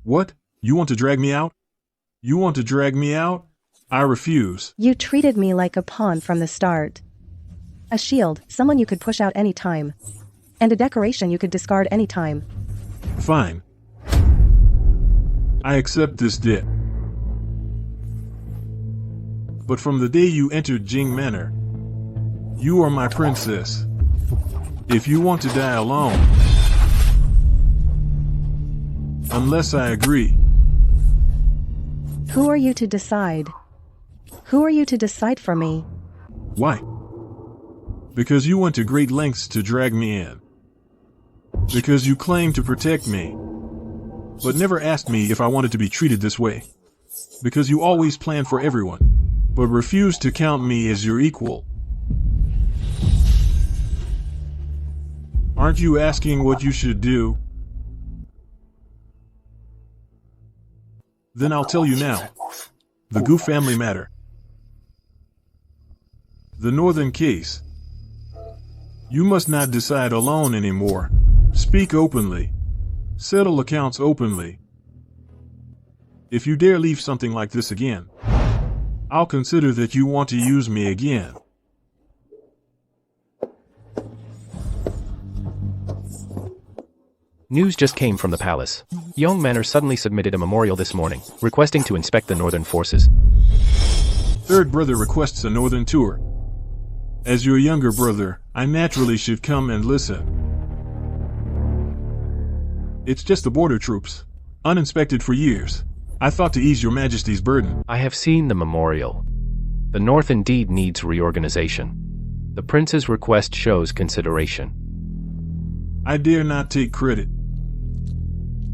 What? You want to drag me out? You want to drag me out? I refuse. You treated me like a pawn from the start. A shield, someone you could push out any time. And a decoration you could discard any time. Fine. I accept this debt. But from the day you entered Jing Manor, you are my princess. If you want to die alone, unless I agree. Who are you to decide? Who are you to decide for me? Why? Because you went to great lengths to drag me in. Because you claim to protect me, but never asked me if I wanted to be treated this way. Because you always plan for everyone, but refuse to count me as your equal. Aren't you asking what you should do? Then I'll tell you now. The Gu family matter. The northern case. You must not decide alone anymore. Speak openly. Settle accounts openly. If you dare leave something like this again, I'll consider that you want to use me again. News just came from the palace. Yong Manor suddenly submitted a memorial this morning, requesting to inspect the northern forces. Third brother requests a northern tour. As your younger brother, I naturally should come and listen. It's just the border troops, uninspected for years. I thought to ease your majesty's burden. I have seen the memorial. The north indeed needs reorganization. The prince's request shows consideration. I dare not take credit.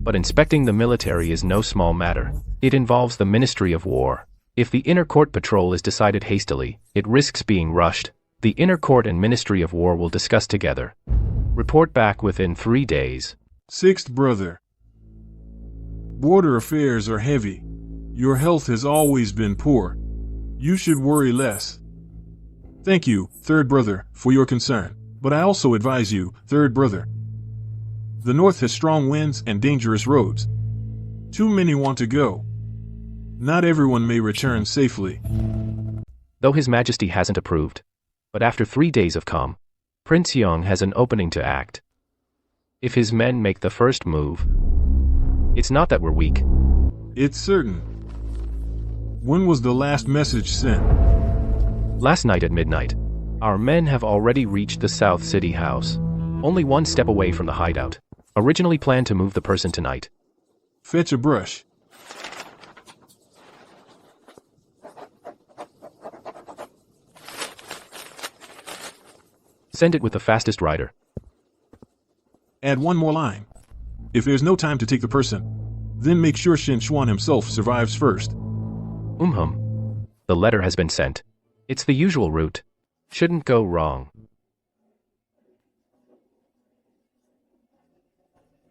But inspecting the military is no small matter. It involves the Ministry of War. If the inner court patrol is decided hastily, it risks being rushed. The inner court and Ministry of War will discuss together. Report back within 3 days. Sixth brother. Border affairs are heavy. Your health has always been poor. You should worry less. Thank you, third brother, for your concern. But I also advise you, third brother. The north has strong winds and dangerous roads. Too many want to go. Not everyone may return safely. Though His Majesty hasn't approved. But after 3 days of calm, Prince Yong has an opening to act. If his men make the first move, it's not that we're weak. It's certain. When was the last message sent? Last night at midnight. Our men have already reached the South City house. Only 1 step away from the hideout. Originally planned to move the person tonight. Fetch a brush. Send it with the fastest rider. Add 1 more line. If there's no time to take the person, then make sure Shen Xuan himself survives first. The letter has been sent. It's the usual route. Shouldn't go wrong.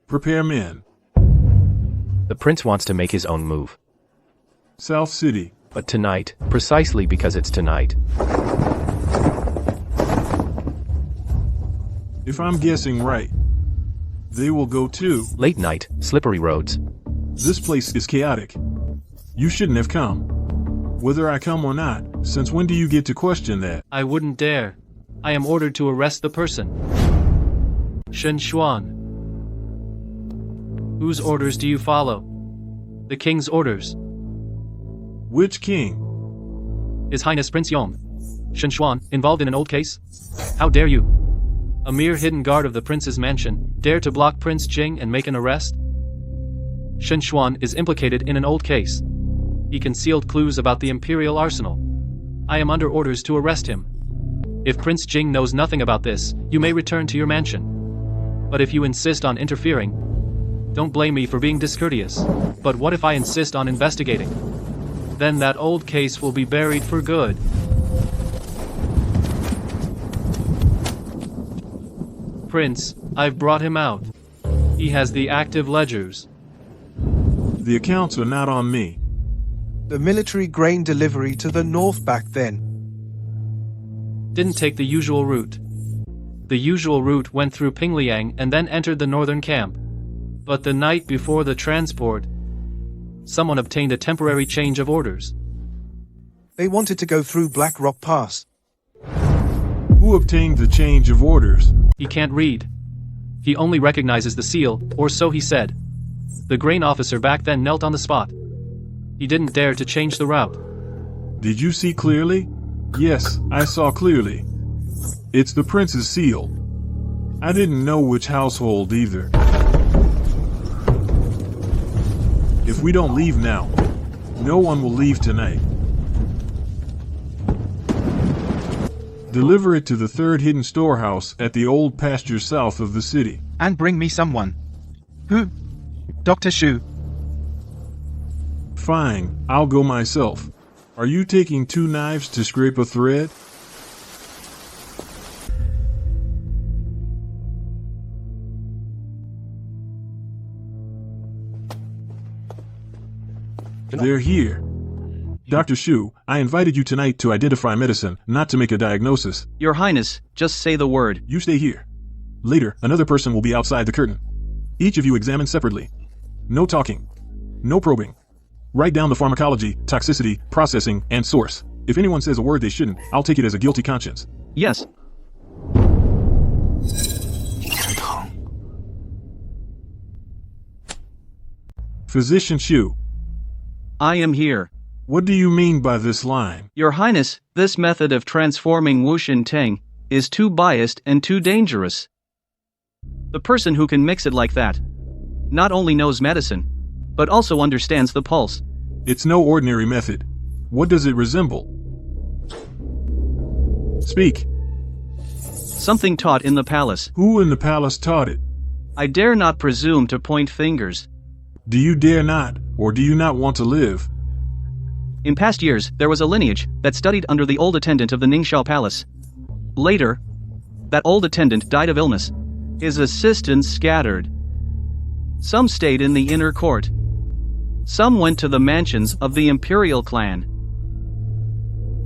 Prepare men. The prince wants to make his own move. South City. But tonight, precisely because it's tonight. If I'm guessing right, they will go too. Late night, slippery roads. This place is chaotic. You shouldn't have come. Whether I come or not, since when do you get to question that? I wouldn't dare. I am ordered to arrest the person. Shen Xuan. Whose orders do you follow? The king's orders. Which king? His Highness Prince Yong. Shen Xuan, involved in an old case? How dare you? A mere hidden guard of the prince's mansion, dare to block Prince Jing and make an arrest? Shen Xuan is implicated in an old case. He concealed clues about the imperial arsenal. I am under orders to arrest him. If Prince Jing knows nothing about this, you may return to your mansion. But if you insist on interfering, don't blame me for being discourteous. But what if I insist on investigating? Then that old case will be buried for good. Prince, I've brought him out. He has the active ledgers. The accounts are not on me. The military grain delivery to the north back then. Didn't take the usual route. The usual route went through Pingliang and then entered the northern camp. But the night before the transport, someone obtained a temporary change of orders. They wanted to go through Black Rock Pass. Who obtained the change of orders? He can't read. He only recognizes the seal, or so he said. The grain officer back then knelt on the spot. He didn't dare to change the route. Did you see clearly? Yes, I saw clearly. It's the prince's seal. I didn't know which household either. If we don't leave now, no one will leave tonight. Deliver it to the third hidden storehouse at the old pasture south of the city. And bring me someone. Who? Dr. Shu. Fine, I'll go myself. Are you taking 2 knives to scrape a thread? They're here. Dr. Shu, I invited you tonight to identify medicine, not to make a diagnosis. Your Highness, just say the word. You stay here. Later, another person will be outside the curtain. Each of you examine separately. No talking. No probing. Write down the pharmacology, toxicity, processing, and source. If anyone says a word they shouldn't, I'll take it as a guilty conscience. Yes. Physician Shu, I am here. what do you mean by this line? Your Highness, this method of transforming Wuxin Tang is too biased and too dangerous. The person who can mix it like that not only knows medicine, but also understands the pulse. It's no ordinary method. What does it resemble? Speak. Something taught in the palace. Who in the palace taught it? I dare not presume to point fingers. Do you dare not, or do you not want to live? In past years, there was a lineage that studied under the old attendant of the Ningxiao Palace. Later, that old attendant died of illness. His assistants scattered. Some stayed in the inner court. Some went to the mansions of the imperial clan.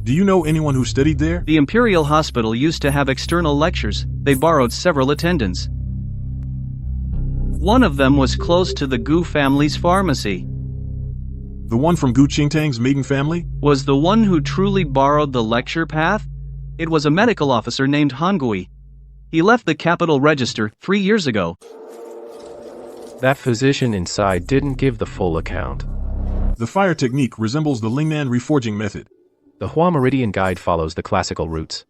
Do you know anyone who studied there? The imperial hospital used to have external lectures. They borrowed several attendants. One of them was close to the Gu family's pharmacy. The one from Gu Qingtang's maiden family? Was the one who truly borrowed the lecture path? It was a medical officer named Han Gui. He left the capital register 3 years ago. That physician inside didn't give the full account. The fire technique resembles the Lingnan reforging method. The Hua Meridian Guide follows the classical routes.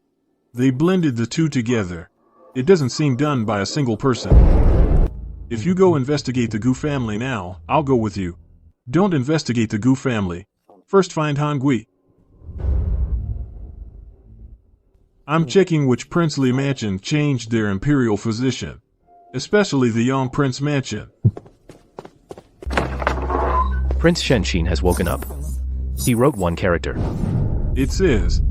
They blended the two together. It doesn't seem done by a single person. If you go investigate the Gu family now, I'll go with you. Don't investigate the Gu family. First find Han Gui. I'm checking which princely mansion changed their imperial physician. Especially the Yong Prince mansion. Prince Shenshin has woken up. He wrote one character. It says,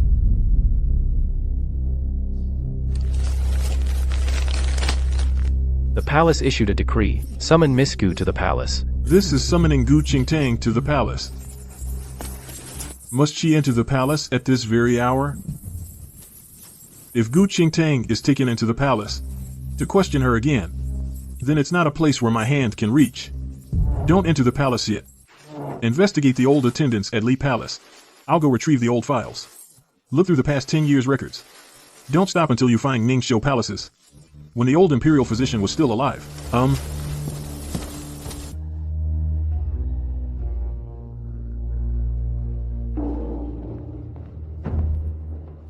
The palace issued a decree. Summon Miss Gu to the palace. this is summoning Gu Qingtang to the palace. Must she enter the palace at this very hour? If Gu Qingtang is taken into the palace, to question her again, then it's not a place where my hand can reach. Don't enter the palace yet. Investigate the old attendants at Li Palace. I'll go retrieve the old files. Look through the past 10 years' records. Don't stop until you find Ningxiu palaces. When the old imperial physician was still alive.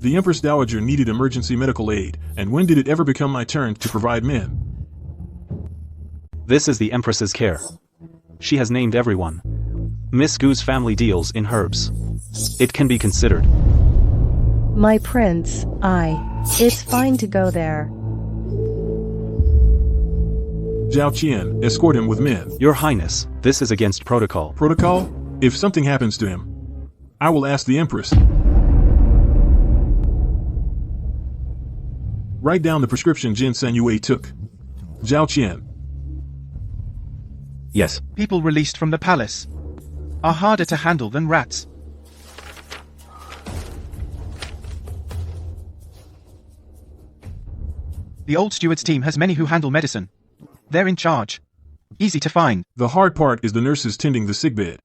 The Empress Dowager needed emergency medical aid, and when did it ever become my turn to provide men? This is the Empress's care. She has named everyone. Miss Gu's family deals in herbs. It can be considered. My prince, it's fine to go there. Zhao Qian, escort him with men. Your Highness, this is against protocol. Protocol? If something happens to him, I will ask the Empress. Write down the prescription Jin San Yue took. Zhao Qian. Yes. People released from the palace are harder to handle than rats. The old steward's team has many who handle medicine. They're in charge. Easy to find. The hard part is the nurses tending the sickbed.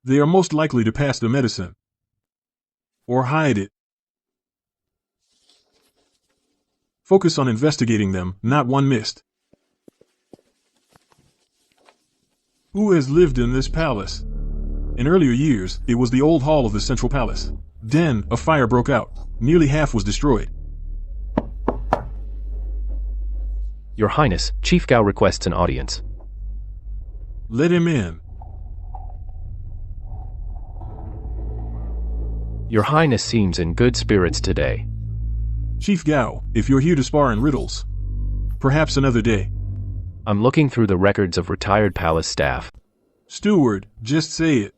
They are most likely to pass the medicine. Or hide it. Focus on investigating them, not one missed. Who has lived in this palace? In earlier years, it was the old hall of the central palace. Then, a fire broke out. Nearly half was destroyed. Your Highness, Chief Gao requests an audience. Let him in. Your Highness seems in good spirits today. Chief Gao, if you're here to spar in riddles, perhaps another day. I'm looking through the records of retired palace staff. Steward, just say it.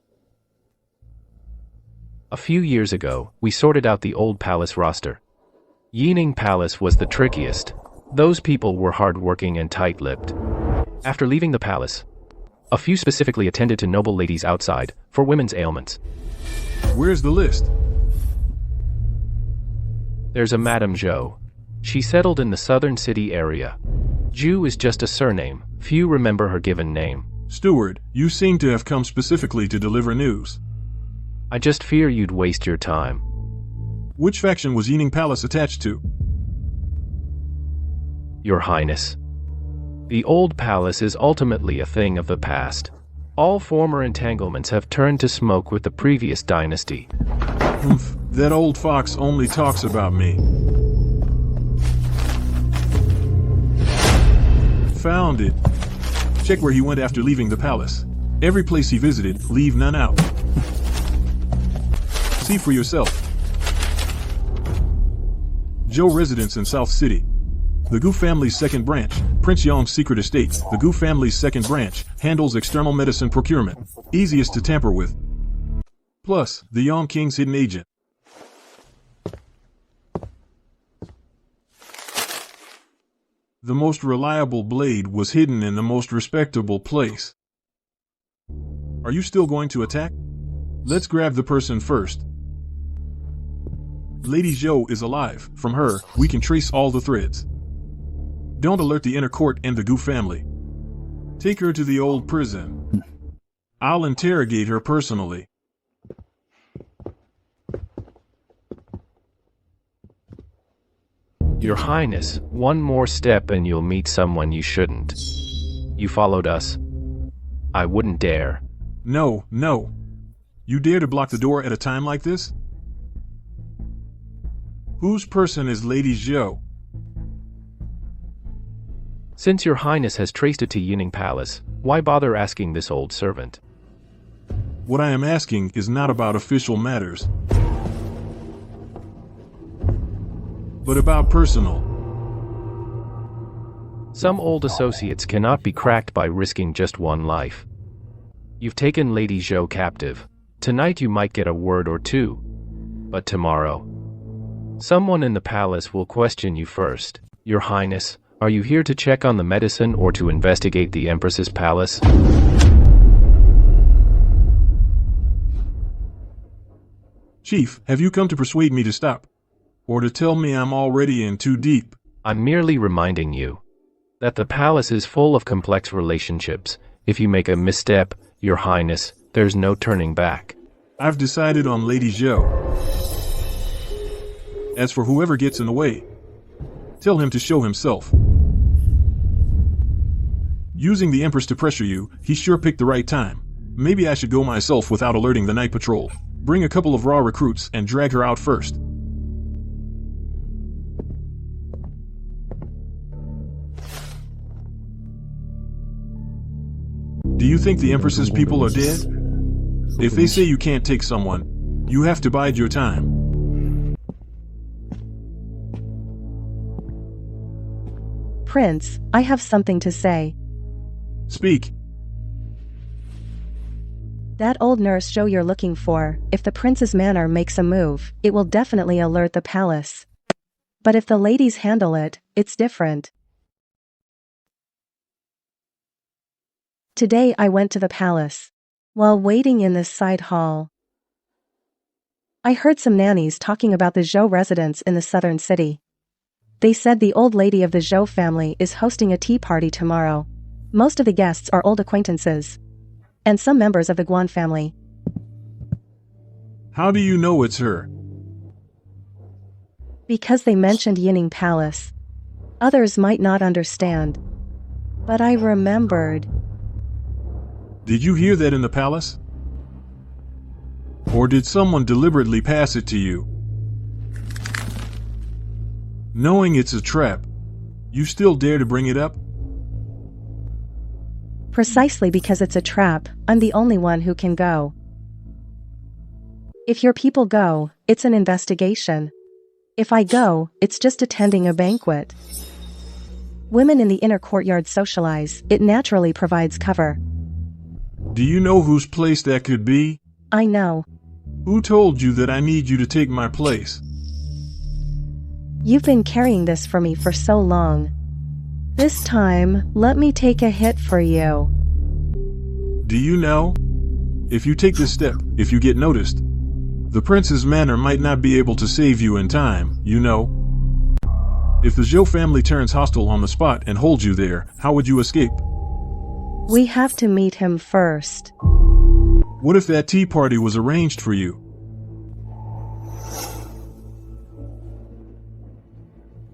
A few years ago, we sorted out the old palace roster. Yining Palace was the trickiest. Those people were hard-working and tight-lipped. After leaving the palace, a few specifically attended to noble ladies outside for women's ailments. Where's the list? There's a Madame Zhou. She settled in the southern city area. Zhu is just a surname. Few remember her given name. Steward, you seem to have come specifically to deliver news. I just fear you'd waste your time. Which faction was Yining Palace attached to? Your Highness. The old palace is ultimately a thing of the past. All former entanglements have turned to smoke with the previous dynasty. Humph, that old fox only talks about me. Found it. Check where he went after leaving the palace. Every place he visited, leave none out. See for yourself. Zhou residence in South City. The Gu family's second branch, Prince Yong's secret estate. The Gu family's second branch handles external medicine procurement. Easiest to tamper with. Plus, the Yong King's hidden agent. The most reliable blade was hidden in the most respectable place. Are you still going to attack? Let's grab the person first. Lady Zhou is alive. From her, we can trace all the threads. Don't alert the inner court and the Gu family. Take her to the old prison. I'll interrogate her personally. Your Highness, one more step and you'll meet someone you shouldn't. You followed us. I wouldn't dare. No, no. You dare to block the door at a time like this? Whose person is Lady Zhou? Since your Highness has traced it to Yining Palace, why bother asking this old servant? What I am asking is not about official matters, but about personal. Some old associates cannot be cracked by risking just one life. You've taken Lady Zhou captive. Tonight you might get a word or two. But tomorrow, someone in the palace will question you first. Your Highness, are you here to check on the medicine or to investigate the Empress's palace? Chief, have you come to persuade me to stop? Or to tell me I'm already in too deep? I'm merely reminding you that the palace is full of complex relationships. If you make a misstep, Your Highness, there's no turning back. I've decided on Lady Zhou. As for whoever gets in the way, tell him to show himself. Using the Empress to pressure you, he sure picked the right time. Maybe I should go myself without alerting the night patrol. Bring a couple of raw recruits and drag her out first. Do you think the Empress's people are dead? If they say you can't take someone, you have to bide your time. Prince, I have something to say. Speak. That old nurse Zhou you're looking for, if the prince's manor makes a move, it will definitely alert the palace. But if the ladies handle it, it's different. Today I went to the palace. While waiting in this side hall, I heard some nannies talking about the Zhou residence in the southern city. They said the old lady of the Zhou family is hosting a tea party tomorrow. Most of the guests are old acquaintances, and some members of the Guan family. How do you know it's her? Because they mentioned Yining Palace. Others might not understand. But I remembered. Did you hear that in the palace? Or did someone deliberately pass it to you? Knowing it's a trap, you still dare to bring it up? Precisely because it's a trap, I'm the only one who can go. If your people go, it's an investigation. If I go, it's just attending a banquet. Women in the inner courtyard socialize, it naturally provides cover. Do you know whose place that could be? I know. Who told you that I need you to take my place? You've been carrying this for me for so long. This time, let me take a hit for you. Do you know? If you take this step, if you get noticed, the prince's manor might not be able to save you in time, you know? If the Zhou family turns hostile on the spot and holds you there, how would you escape? We have to meet him first. What if that tea party was arranged for you?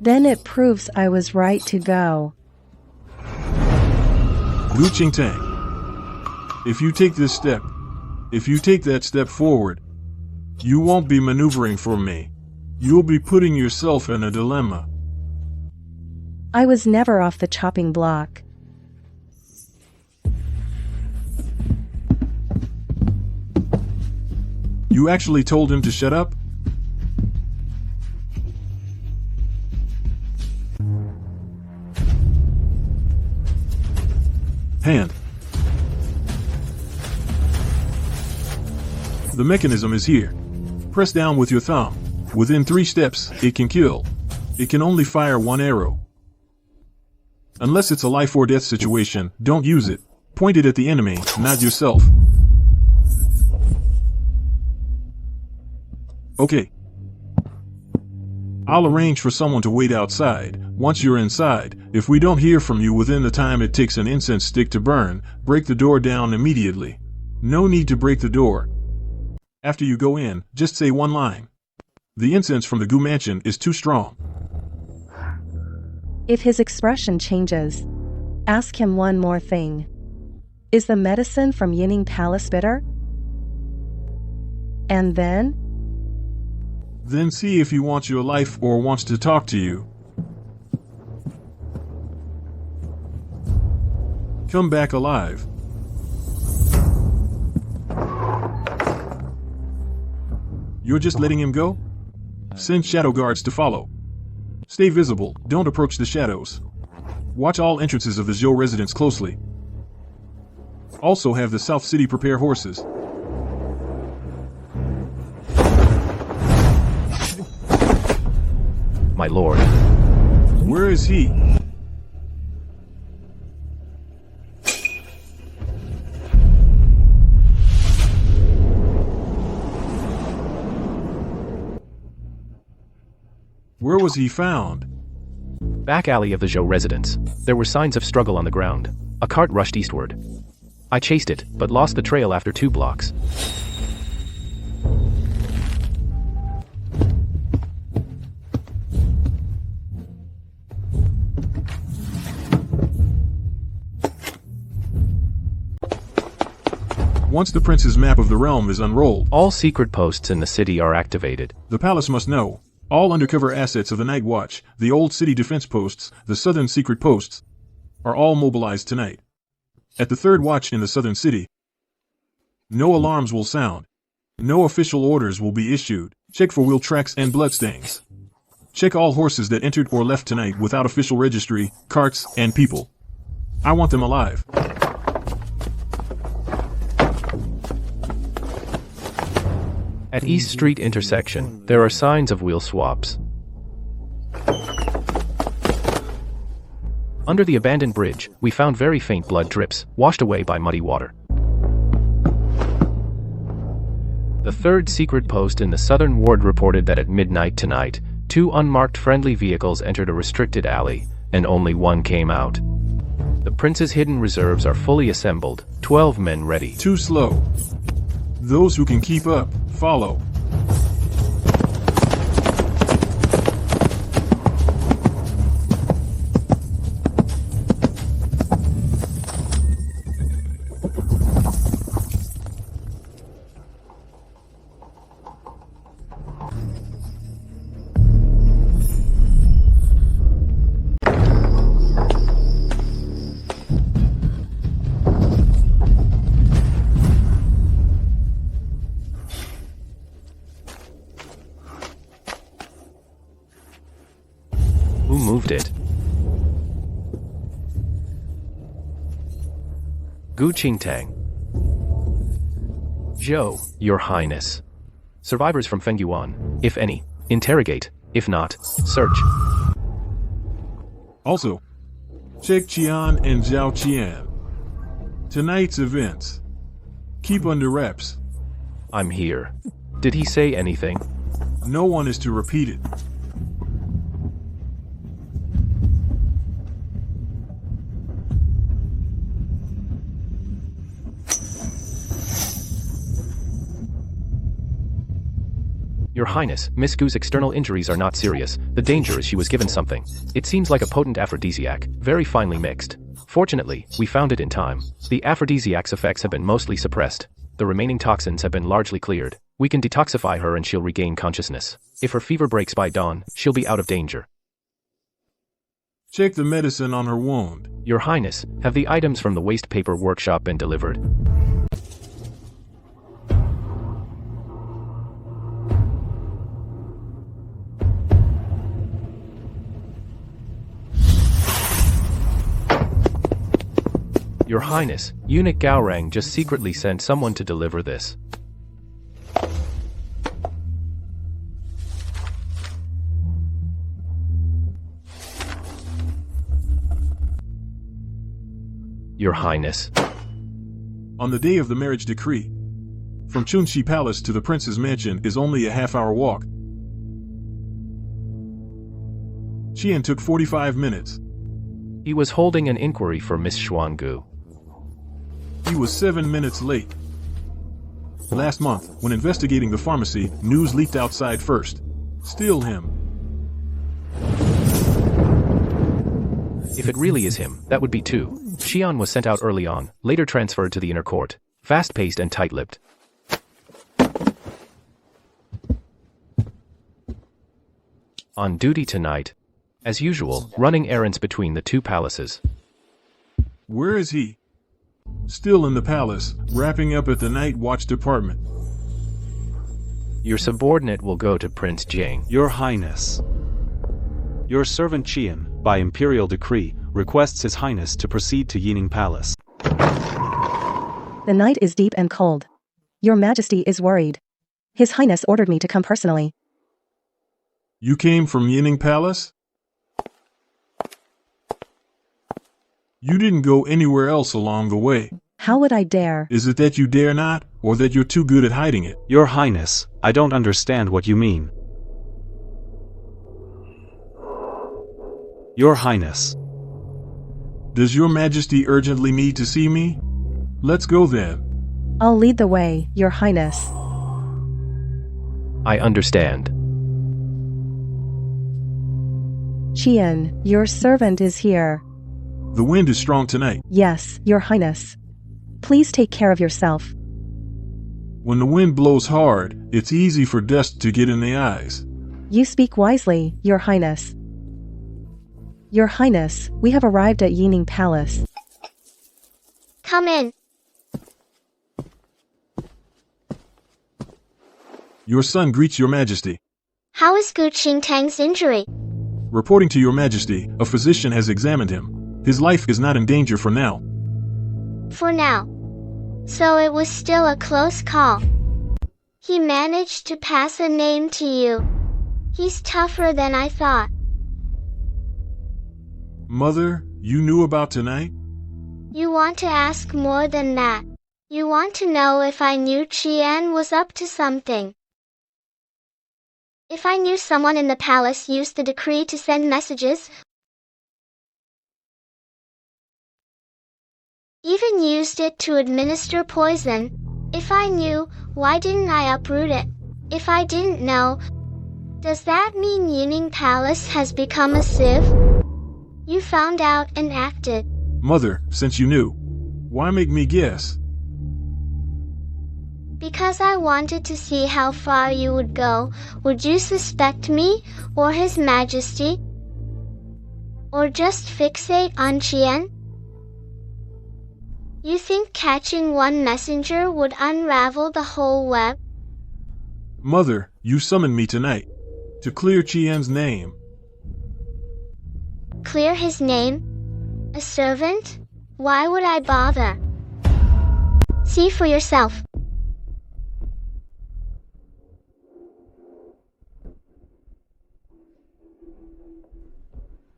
Then it proves I was right to go. Gu Qingtang. If you take this step, if you take that step forward, you won't be maneuvering for me. You'll be putting yourself in a dilemma. I was never off the chopping block. You actually told him to shut up? Hand. The mechanism is here. Press down with your thumb. Within 3 steps, it can kill. It can only fire 1 arrow. Unless it's a life or death situation, don't use it. Point it at the enemy, not yourself. Okay. I'll arrange for someone to wait outside. Once you're inside, if we don't hear from you within the time it takes an incense stick to burn, break the door down immediately. No need to break the door. After you go in, just say 1 line. The incense from the Gu mansion is too strong. If his expression changes, ask him one more thing. Is the medicine from Yining Palace bitter? And then? Then see if he wants your life or wants to talk to you. Come back alive. You're just letting him go? Send shadow guards to follow. Stay visible, don't approach the shadows. Watch all entrances of the Zhou residence closely. Also have the South City prepare horses. My lord. Where is he? Where was he found? Back alley of the Zhou residence. There were signs of struggle on the ground. A cart rushed eastward. I chased it, but lost the trail after 2 blocks. Once the prince's map of the realm is unrolled, All secret posts in the city are activated. the palace must know. All undercover assets of the Night Watch, the old city defense posts, the southern secret posts, are all mobilized tonight. At the 3rd watch in the southern city, no alarms will sound. No official orders will be issued. Check for wheel tracks and bloodstains. Check all horses that entered or left tonight without official registry, carts, and people. I want them alive. At East Street intersection, there are signs of wheel swaps. Under the abandoned bridge, we found very faint blood drips, washed away by muddy water. The 3rd secret post in the southern ward reported that at midnight tonight, 2 unmarked friendly vehicles entered a restricted alley, and only 1 came out. The prince's hidden reserves are fully assembled, 12 men ready. Too slow. Those who can keep up, follow. proved it. Gu Qingtang. Zhou, Your Highness. Survivors from Fengyuan, if any, interrogate. If not, search. Also, check Qian and Zhao Qian. Tonight's events. Keep under wraps. I'm here. Did he say anything? No one is to repeat it. Your Highness, Miss Gu's external injuries are not serious. The danger is she was given something. It seems like a potent aphrodisiac, very finely mixed. Fortunately, we found it in time. The aphrodisiac's effects have been mostly suppressed. The remaining toxins have been largely cleared. We can detoxify her and she'll regain consciousness. If her fever breaks by dawn, she'll be out of danger. Check the medicine on her wound. Your Highness, have the items from the waste paper workshop been delivered? Your Highness, Eunuch Gaorang just secretly sent someone to deliver this. Your Highness. On the day of the marriage decree, from Chunxi Palace to the prince's mansion is only a half-hour walk. Qian took 45 minutes. He was holding an inquiry for Miss Xuangu. He was 7 minutes late. Last month, when investigating the pharmacy, news leaked outside first. Still him. If it really is him, that would be two. Xian was sent out early on, later transferred to the inner court. Fast-paced and tight-lipped. On duty tonight. As usual, running errands between the two palaces. Where is he? Still in the palace, wrapping up at the night watch department. Your subordinate will go to Prince Jing. Your Highness. Your servant Qian, by imperial decree, requests His Highness to proceed to Yining Palace. The night is deep and cold. Your Majesty is worried. His Highness ordered me to come personally. You came from Yining Palace? You didn't go anywhere else along the way. How would I dare? Is it that you dare not, or that you're too good at hiding it? Your Highness, I don't understand what you mean. Your Highness. Does your Majesty urgently need to see me? Let's go then. I'll lead the way, Your Highness. I understand. Qian, your servant is here. The wind is strong tonight. Yes, Your Highness. Please take care of yourself. When the wind blows hard, it's easy for dust to get in the eyes. You speak wisely, Your Highness. Your Highness, we have arrived at Yining Palace. Come in. Your son greets your Majesty. How is Gu Qingtang's injury? Reporting to your Majesty, a physician has examined him. His life is not in danger for now. For now. So it was still a close call. He managed to pass a name to you. He's tougher than I thought. Mother, you knew about tonight? You want to ask more than that. You want to know if I knew Qian was up to something. If I knew someone in the palace used the decree to send messages, even used it to administer poison. If I knew, why didn't I uproot it? If I didn't know, does that mean Yining Palace has become a sieve? You found out and acted. Mother, since you knew, why make me guess? Because I wanted to see how far you would go. Would you suspect me, or His Majesty? Or just fixate on Qian? You think catching one messenger would unravel the whole web? Mother, you summoned me tonight to clear Qian's name. Clear his name? A servant? Why would I bother? See for yourself.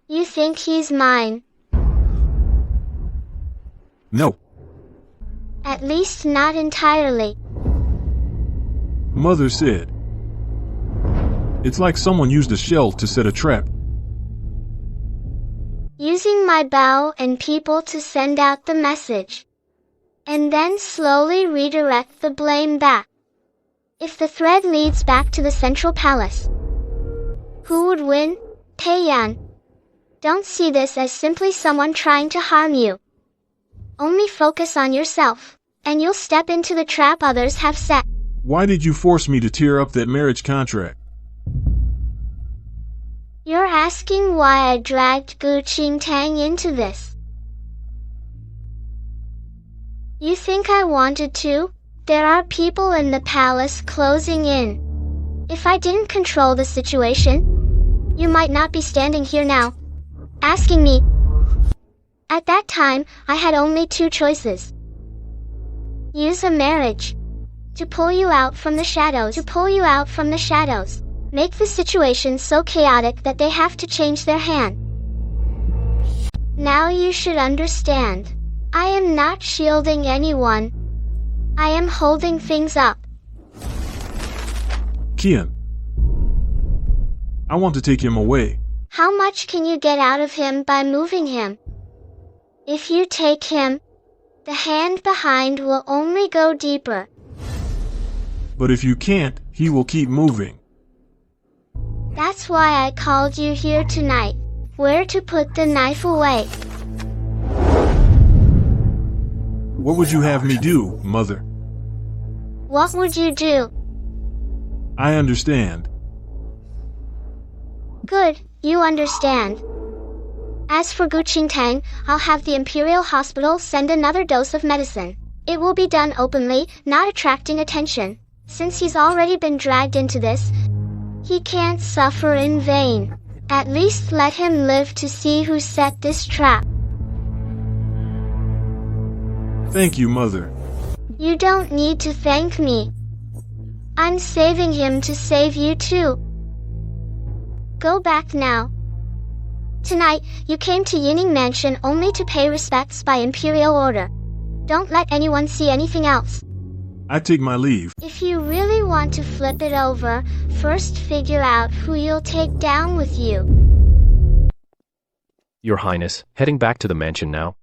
You think he's mine? No. At least not entirely. Mother said. It's like someone used a shell to set a trap. Using my bow and people to send out the message. And then slowly redirect the blame back. If the thread leads back to the central palace, who would win? Taeyan. Don't see this as simply someone trying to harm you. Only focus on yourself, and you'll step into the trap others have set. Why did you force me to tear up that marriage contract? You're asking why I dragged Gu Qingtang into this. You think I wanted to? There are people in the palace closing in. If I didn't control the situation, you might not be standing here now, asking me. At that time, I had only two choices. Use a marriage to pull you out from the shadows. Make the situation so chaotic that they have to change their hand. Now you should understand. I am not shielding anyone. I am holding things up. Kian. I want to take him away. How much can you get out of him by moving him? If you take him, the hand behind will only go deeper. But if you can't, he will keep moving. That's why I called you here tonight. Where to put the knife away. What would you have me do, Mother? What would you do? I understand. Good, you understand. As for Gu Qingtang, I'll have the Imperial Hospital send another dose of medicine. It will be done openly, not attracting attention. Since he's already been dragged into this, he can't suffer in vain. At least let him live to see who set this trap. Thank you, Mother. You don't need to thank me. I'm saving him to save you too. Go back now. Tonight, you came to Yining Mansion only to pay respects by imperial order. Don't let anyone see anything else. I take my leave. If you really want to flip it over, first figure out who you'll take down with you. Your Highness, heading back to the mansion now?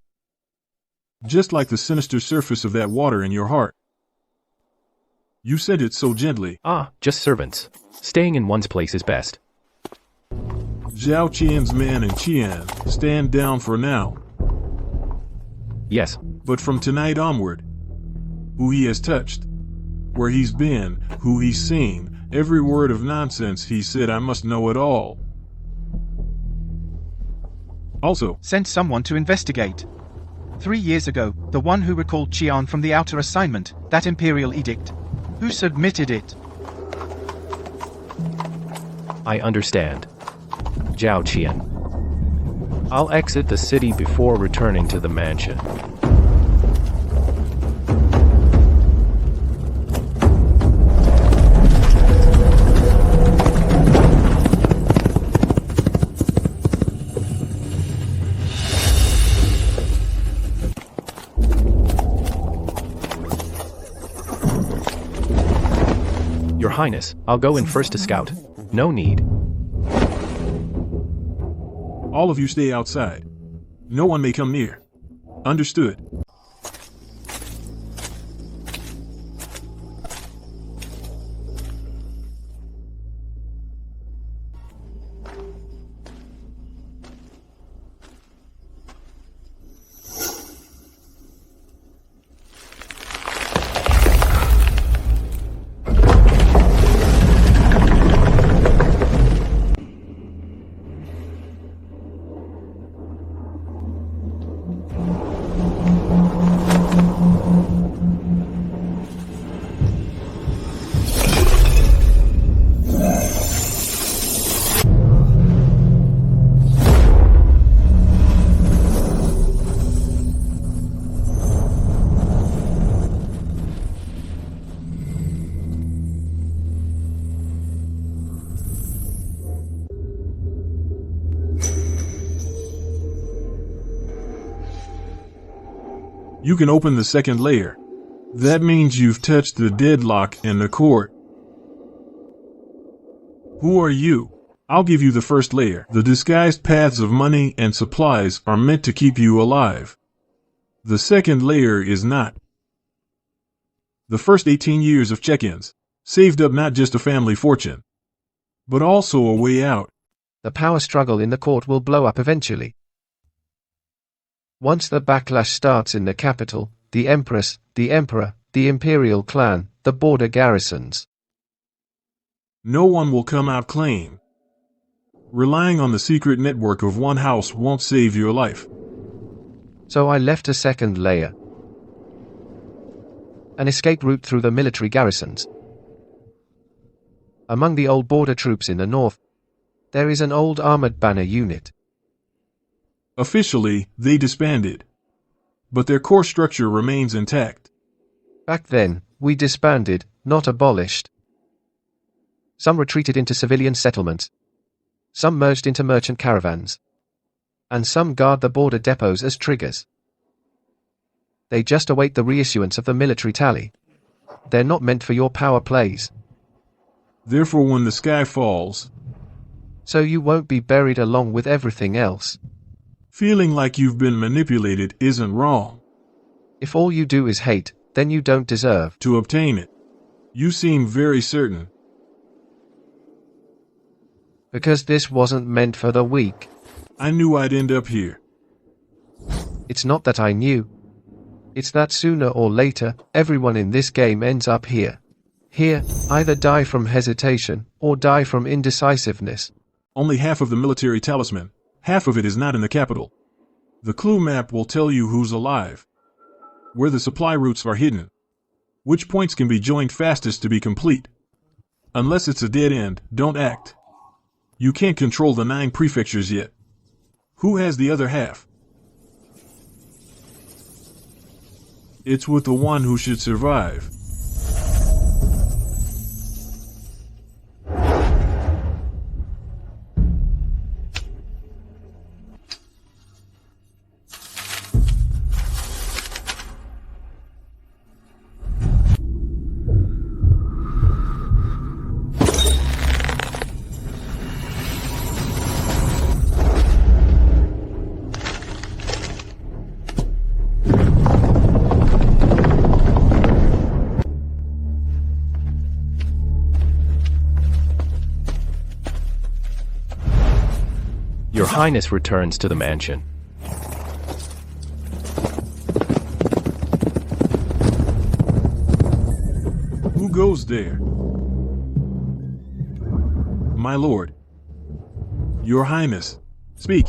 Just like the sinister surface of that water in your heart. You said it so gently. Ah, just servants. Staying in one's place is best. Zhao Qian's man and Qian, stand down for now. Yes. But from tonight onward, who he has touched, where he's been, who he's seen, every word of nonsense he said, I must know it all. Also, Send someone to investigate. 3 years ago, the one who recalled Qian from the outer assignment, that imperial edict. Who submitted it? I understand. Zhao Qian. I'll exit the city before returning to the mansion. Your Highness, I'll go in first to scout. No need. all of you stay outside. No one may come near. Understood. You can open the second layer. That means you've touched the deadlock in the court. Who are you? I'll give you the first layer. The disguised paths of money and supplies are meant to keep you alive. The second layer is not. The first 18 years of check-ins saved up not just a family fortune, but also a way out. The power struggle in the court will blow up eventually. Once the backlash starts in the capital, the Empress, the Emperor, the Imperial clan, the border garrisons. No one will come out clean. Relying on the secret network of one house won't save your life. So I left a second layer. An escape route through the military garrisons. Among the old border troops in the north, there is an old armored banner unit. Officially, they disbanded, but their core structure remains intact. Back then, we disbanded, not abolished. Some retreated into civilian settlements. Some merged into merchant caravans. And some guard the border depots as triggers. They just await the reissuance of the military tally. They're not meant for your power plays. Therefore, when the sky falls, so you won't be buried along with everything else. Feeling like you've been manipulated isn't wrong. If all you do is hate, then you don't deserve to obtain it. You seem very certain. Because this wasn't meant for the weak. I knew I'd end up here. It's not that I knew. It's that sooner or later, everyone in this game ends up here. Here, either die from hesitation, or die from indecisiveness. Only half of the military talisman. Half of it is not in the capital. The clue map will tell you who's alive, where the supply routes are hidden, which points can be joined fastest to be complete. Unless it's a dead end, don't act. You can't control the 9 prefectures yet. Who has the other half? It's with the one who should survive. Your Highness returns to the mansion. Who goes there? My lord. Your Highness. Speak.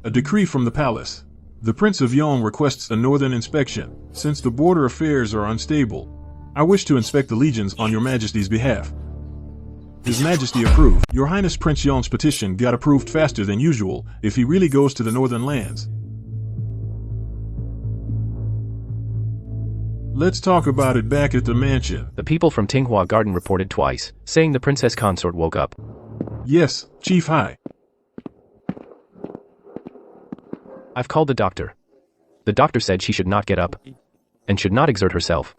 A decree from the palace. The Prince of Yong requests a northern inspection. Since the border affairs are unstable, I wish to inspect the legions on your Majesty's behalf. His Majesty approved. Your Highness Prince Yong's petition got approved faster than usual if he really goes to the northern lands. Let's talk about it back at the mansion. The people from Tinghua Garden reported twice, saying the princess consort woke up. Yes, Chief High. I've called the doctor. The doctor said she should not get up, and should not exert herself.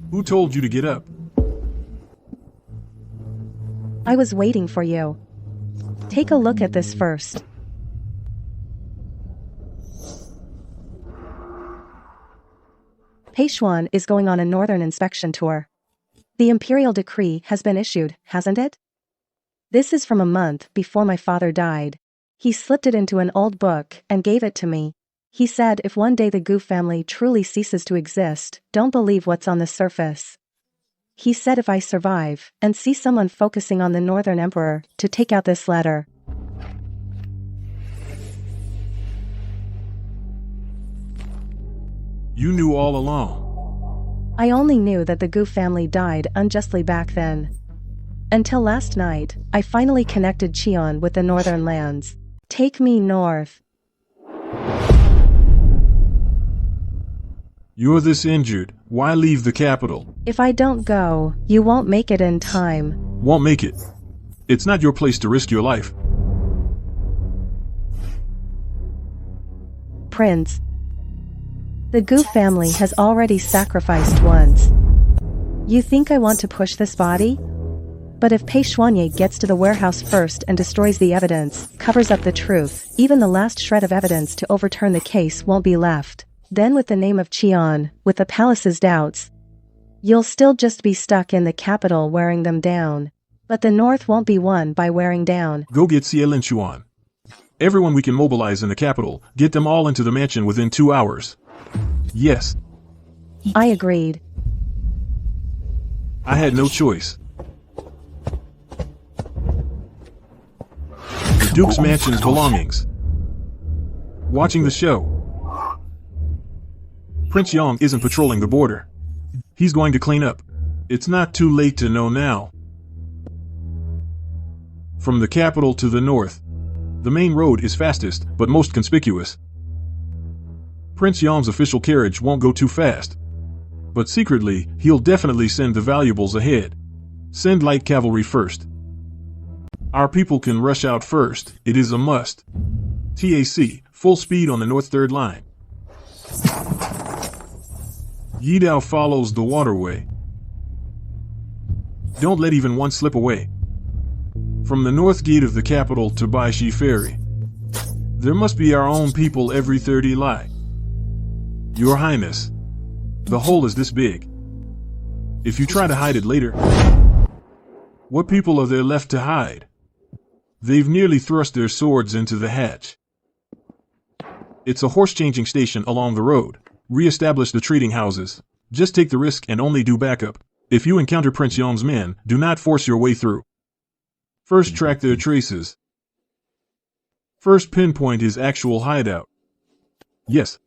Who told you to get up? I was waiting for you. Take a look at this first. Peishuan is going on a northern inspection tour. The imperial decree has been issued, hasn't it? This is from a month before my father died. He slipped it into an old book and gave it to me. He said if one day the Gu family truly ceases to exist, don't believe what's on the surface. He said if I survive and see someone focusing on the Northern Emperor, to take out this letter. You knew all along. I only knew that the Gu family died unjustly back then. Until last night, I finally connected Qian with the northern lands. Take me north. You're this injured, why leave the capital? If I don't go, you won't make it in time. Won't make it. It's not your place to risk your life. Prince. The Gu family has already sacrificed once. You think I want to push this body? But if Pei Xuanye gets to the warehouse first and destroys the evidence, covers up the truth, even the last shred of evidence to overturn the case won't be left. Then with the name of Qian, with the palace's doubts, you'll still just be stuck in the capital wearing them down. But the north won't be won by wearing down. Go get Xie Linchuan. Everyone we can mobilize in the capital, get them all into the mansion within 2 hours. Yes. I agreed. I had no choice. The Duke's mansion's belongings. Watching the show. Prince Yong isn't patrolling the border. He's going to clean up. It's not too late to know now. From the capital to the north, the main road is fastest, but most conspicuous. Prince Yong's official carriage won't go too fast. But secretly, he'll definitely send the valuables ahead. Send light cavalry first. Our people can rush out first, it is a must. TAC, full speed on the north third line. Yidao follows the waterway. Don't let even one slip away. From the north gate of the capital to Baishi Ferry. There must be our own people every 30 li. Your Highness, the hole is this big. If you try to hide it later, what people are there left to hide? They've nearly thrust their swords into the hatch. It's a horse-changing station along the road. Re-establish the trading houses. Just take the risk and only do backup. If you encounter Prince Yong's men, do not force your way through. First track their traces. First pinpoint his actual hideout. Yes.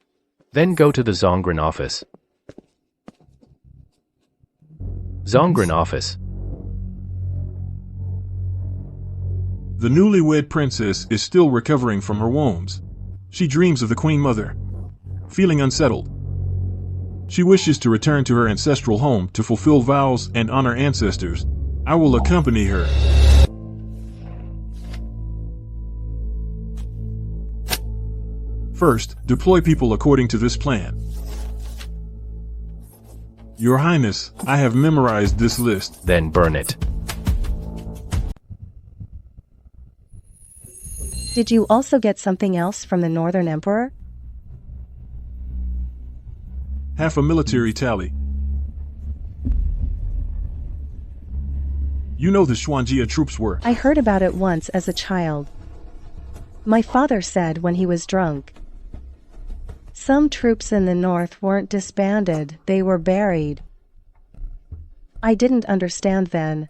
Then go to the Zongren office. Zongren office. The newlywed princess is still recovering from her wounds. She dreams of the Queen Mother. Feeling unsettled. She wishes to return to her ancestral home to fulfill vows and honor ancestors. I will accompany her. First, deploy people according to this plan. Your Highness, I have memorized this list. Then burn it. Did you also get something else from the Northern Emperor? Half a military tally. You know the Xuanjia troops were. I heard about it once as a child. My father said when he was drunk. Some troops in the north weren't disbanded, they were buried. I didn't understand then.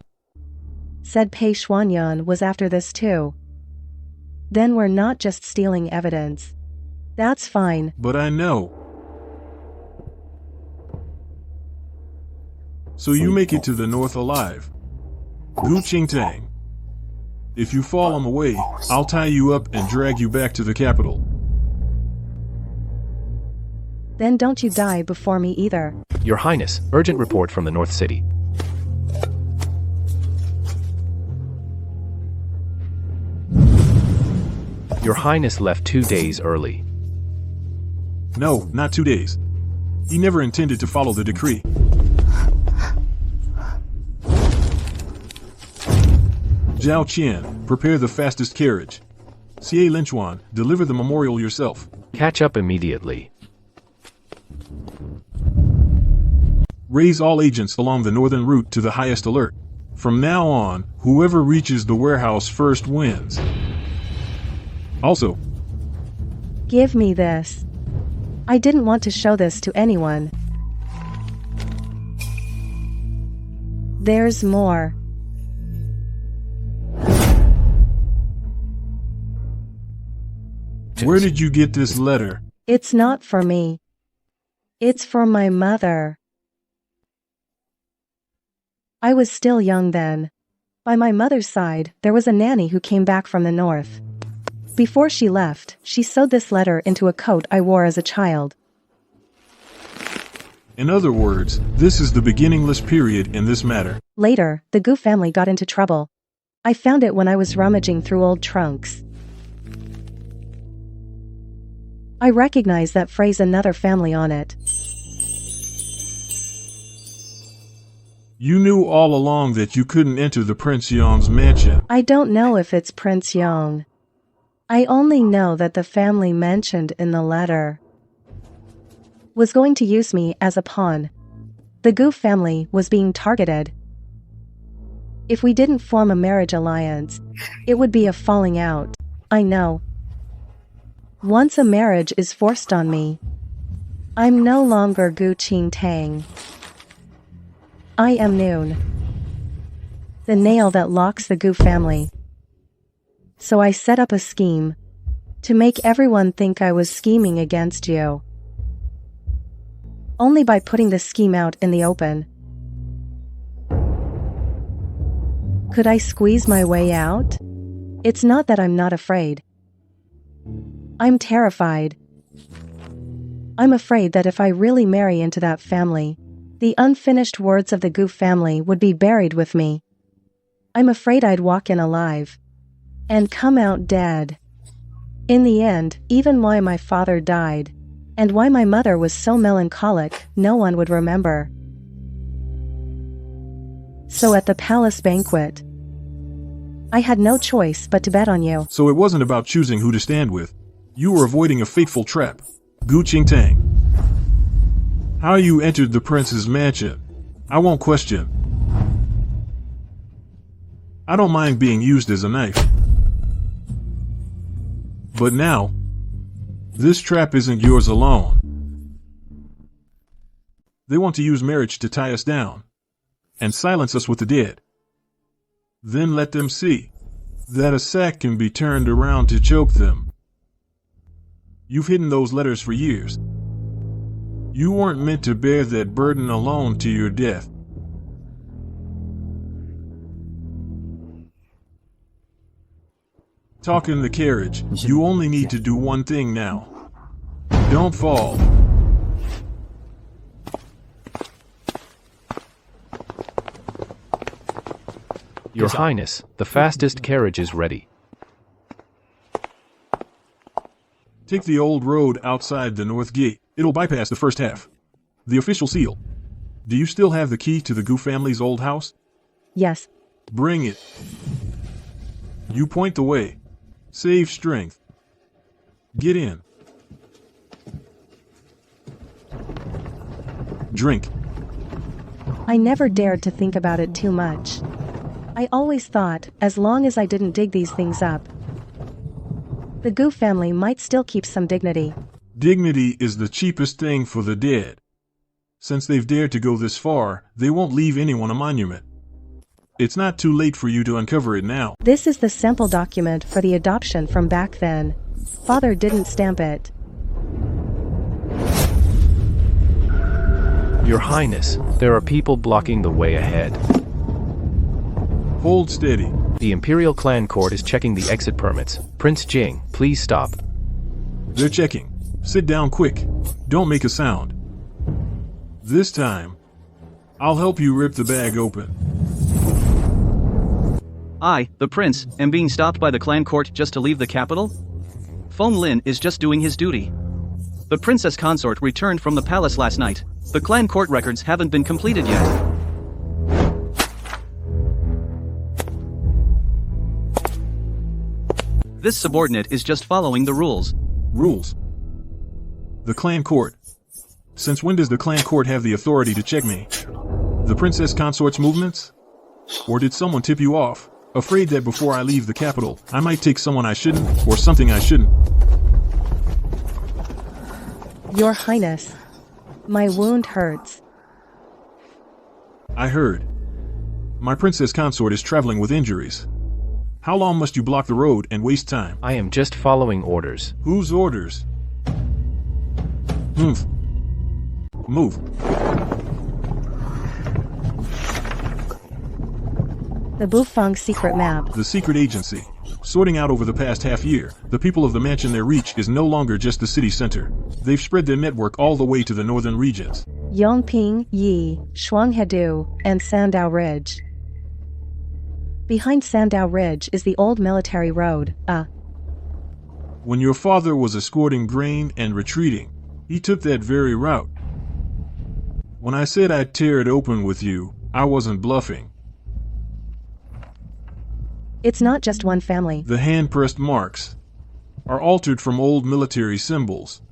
Said Pei Xuanyan was after this too. Then we're not just stealing evidence. That's fine. But I know. So you make it to the north alive. Gu Qingtang. If you fall on the way, I'll tie you up and drag you back to the capital. Then don't you die before me either. Your Highness, urgent report from the North City. Your Highness left 2 days early. No, not 2 days. He never intended to follow the decree. Zhao Qian, prepare the fastest carriage. Xie Linchuan, deliver the memorial yourself. Catch up immediately. Raise all agents along the northern route to the highest alert. From now on, whoever reaches the warehouse first wins. Also, give me this. I didn't want to show this to anyone. There's more. Where did you get this letter? It's not for me. It's for my mother. I was still young then. By my mother's side, there was a nanny who came back from the north. Before she left, she sewed this letter into a coat I wore as a child. In other words, this is the beginningless period in this matter. Later, the Gu family got into trouble. I found it when I was rummaging through old trunks. I recognize that phrase "another family" on it. You knew all along that you couldn't enter the Prince Yong's mansion. I don't know if it's Prince Yong. I only know that the family mentioned in the letter was going to use me as a pawn. The Gu family was being targeted. If we didn't form a marriage alliance, it would be a falling out. I know. Once a marriage is forced on me, I'm no longer Gu Qing Tang. I am Noon, the nail that locks the Gu family. So I set up a scheme to make everyone think I was scheming against you. Only by putting the scheme out in the open could I squeeze my way out. It's not that I'm not afraid. I'm terrified. I'm afraid that if I really marry into that family, the unfinished words of the Gu family would be buried with me. I'm afraid I'd walk in alive and come out dead. In the end, even why my father died and why my mother was so melancholic, no one would remember. So at the palace banquet, I had no choice but to bet on you. So it wasn't about choosing who to stand with. You were avoiding a fateful trap. Gu Qing Tang. How you entered the prince's mansion, I won't question. I don't mind being used as a knife. But now, this trap isn't yours alone. They want to use marriage to tie us down and silence us with the dead. Then let them see that a sack can be turned around to choke them. You've hidden those letters for years. You weren't meant to bear that burden alone to your death. Talk in the carriage. You only need to do one thing now. Don't fall. Your Highness, the fastest carriage is ready. Take the old road outside the north gate. It'll bypass the first half. The official seal. Do you still have the key to the Gu family's old house? Yes. Bring it. You point the way. Save strength. Get in. Drink. I never dared to think about it too much. I always thought, as long as I didn't dig these things up, the Gu family might still keep some dignity. Dignity is the cheapest thing for the dead. Since they've dared to go this far, they won't leave anyone a monument. It's not too late for you to uncover it now. This is the sample document for the adoption from back then. Father didn't stamp it. Your Highness, there are people blocking the way ahead. Hold steady. The Imperial Clan Court is checking the exit permits. Prince Jing, please stop. They're checking. Sit down quick. Don't make a sound. This time, I'll help you rip the bag open. I, the prince, am being stopped by the clan court just to leave the capital? Feng Lin is just doing his duty. The princess consort returned from the palace last night. The clan court records haven't been completed yet. This subordinate is just following the rules. Rules? The clan court. Since when does the clan court have the authority to check me? The princess consort's movements? Or did someone tip you off? Afraid that before I leave the capital, I might take someone I shouldn't, or something I shouldn't. Your Highness, my wound hurts. I heard. My princess consort is traveling with injuries. How long must you block the road and waste time? I am just following orders. Whose orders? Move. Move. The Bufang secret map. The secret agency. Sorting out over the past half year, the people of the mansion their reach is no longer just the city center. They've spread their network all the way to the northern regions. Yongping, Yi, Shuanghedu, and Sandow Ridge. Behind Sandow Ridge is the old military road, When your father was escorting grain and retreating, he took that very route. When I said I'd tear it open with you, I wasn't bluffing. It's not just one family. The hand-pressed marks are altered from old military symbols.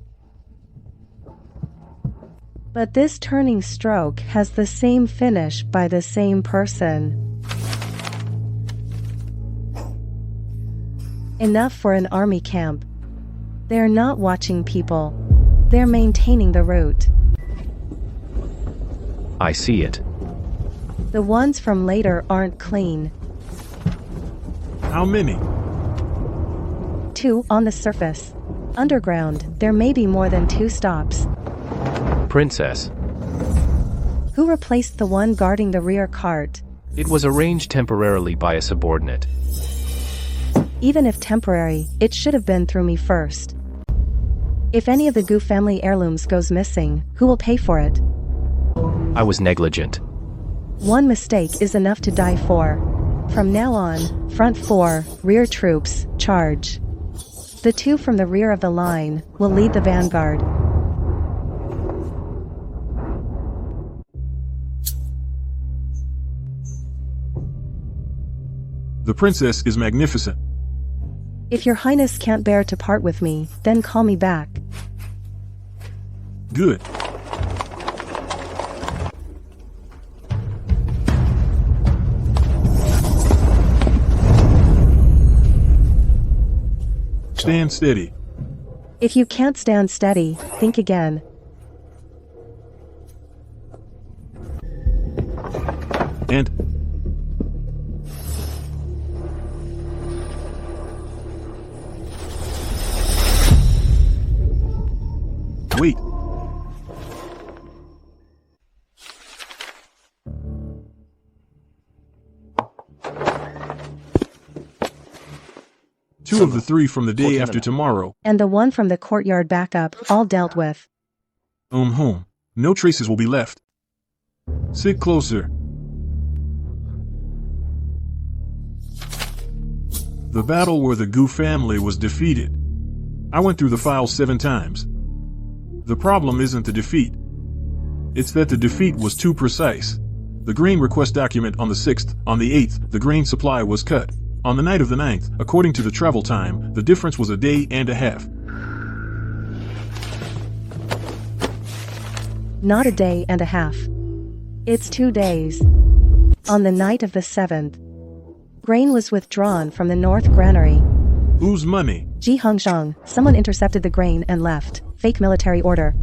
But this turning stroke has the same finish by the same person. Enough for an army camp. They're not watching people. They're maintaining the route. I see it. The ones from later aren't clean. How many? 2 on the surface. Underground, there may be more than 2 stops. Princess. Who replaced the one guarding the rear cart? It was arranged temporarily by a subordinate. Even if temporary, it should have been through me first. If any of the Gu family heirlooms goes missing, who will pay for it? I was negligent. One mistake is enough to die for. From now on, front 4, rear troops, charge. The 2 from the rear of the line will lead the vanguard. The princess is magnificent. If your highness can't bear to part with me, then call me back. Good. Stand steady. If you can't stand steady, think again. And wait. Two of the 3 from the day after tomorrow. And the one from the courtyard backup, all dealt with. Home. No traces will be left. Sit closer. The battle where the Gu family was defeated. I went through the files 7 times. The problem isn't the defeat. It's that the defeat was too precise. The grain request document on the 6th, on the 8th, the grain supply was cut. On the night of the 9th, according to the travel time, the difference was a day and a half. Not a day and a half. It's 2 days. On the night of the 7th, grain was withdrawn from the North Granary. Whose money? Ji Hongzhang, someone intercepted the grain and left. Fake military order.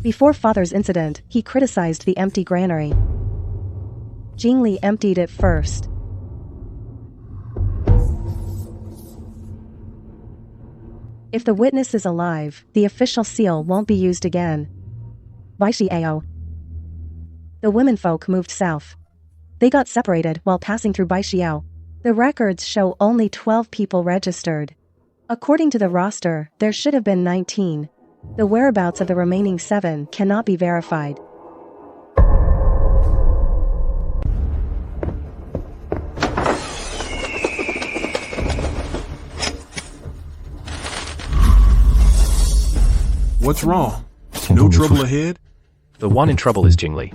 Before father's incident, he criticized the empty granary. Jing Li emptied it first. If the witness is alive, the official seal won't be used again. Baixiao. The womenfolk moved south. They got separated while passing through Baixiao. The records show only 12 people registered. According to the roster, there should have been 19. The whereabouts of the remaining 7 cannot be verified. What's wrong? No trouble ahead? The one in trouble is Jingli.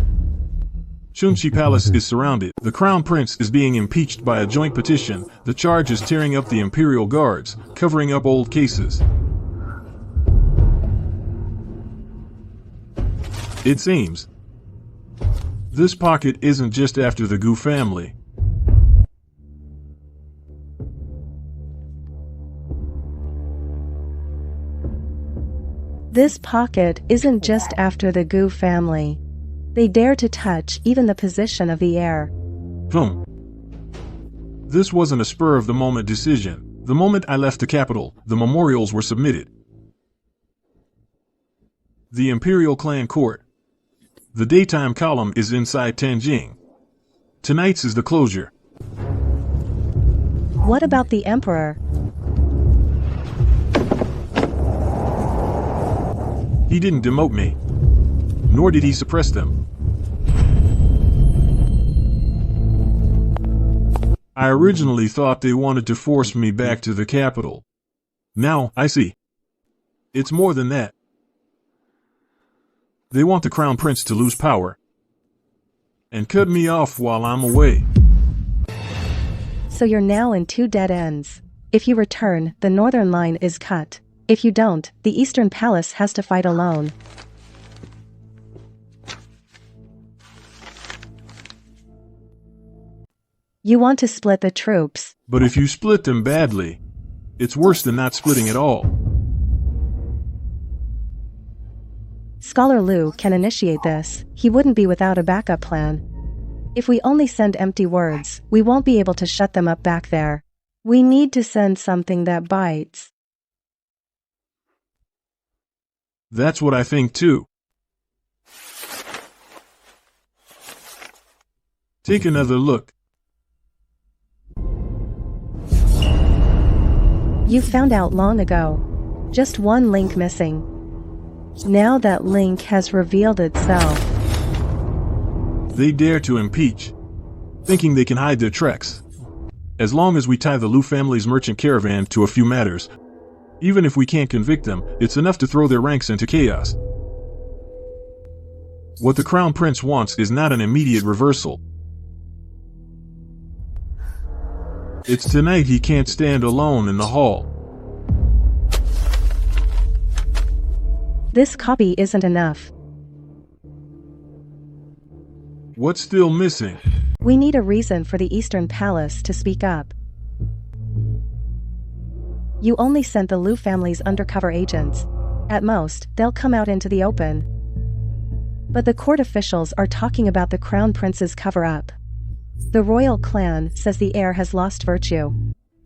Chunchi Palace is surrounded. The Crown Prince is being impeached by a joint petition. The charge is tearing up the Imperial Guards, covering up old cases. It seems this pocket isn't just after the Gu family. This pocket isn't just after the Gu family. They dare to touch even the position of the heir. This wasn't a spur-of-the-moment decision. The moment I left the capital, the memorials were submitted. The Imperial Clan Court. The daytime column is inside Tianjing. Tonight's is the closure. What about the Emperor? He didn't demote me. nor did he suppress them. I originally thought they wanted to force me back to the capital. Now, I see. It's more than that. They want the crown prince to lose power and cut me off while I'm away. So you're now in two dead ends. If you return, the northern line is cut. If you don't, the eastern palace has to fight alone. You want to split the troops. But if you split them badly, it's worse than not splitting at all. Scholar Lu can initiate this. He wouldn't be without a backup plan. If we only send empty words, we won't be able to shut them up back there. We need to send something that bites. That's what I think too. Take another look. You found out long ago. Just one link missing. Now that link has revealed itself. They dare to impeach, thinking they can hide their tracks. As long as we tie the Lu family's merchant caravan to a few matters, even if we can't convict them, it's enough to throw their ranks into chaos. What the crown prince wants is not an immediate reversal. It's tonight he can't stand alone in the hall. This copy isn't enough. What's still missing? We need a reason for the Eastern Palace to speak up. You only sent the Lu family's undercover agents. At most, they'll come out into the open. But the court officials are talking about the crown prince's cover-up. The royal clan says the heir has lost virtue.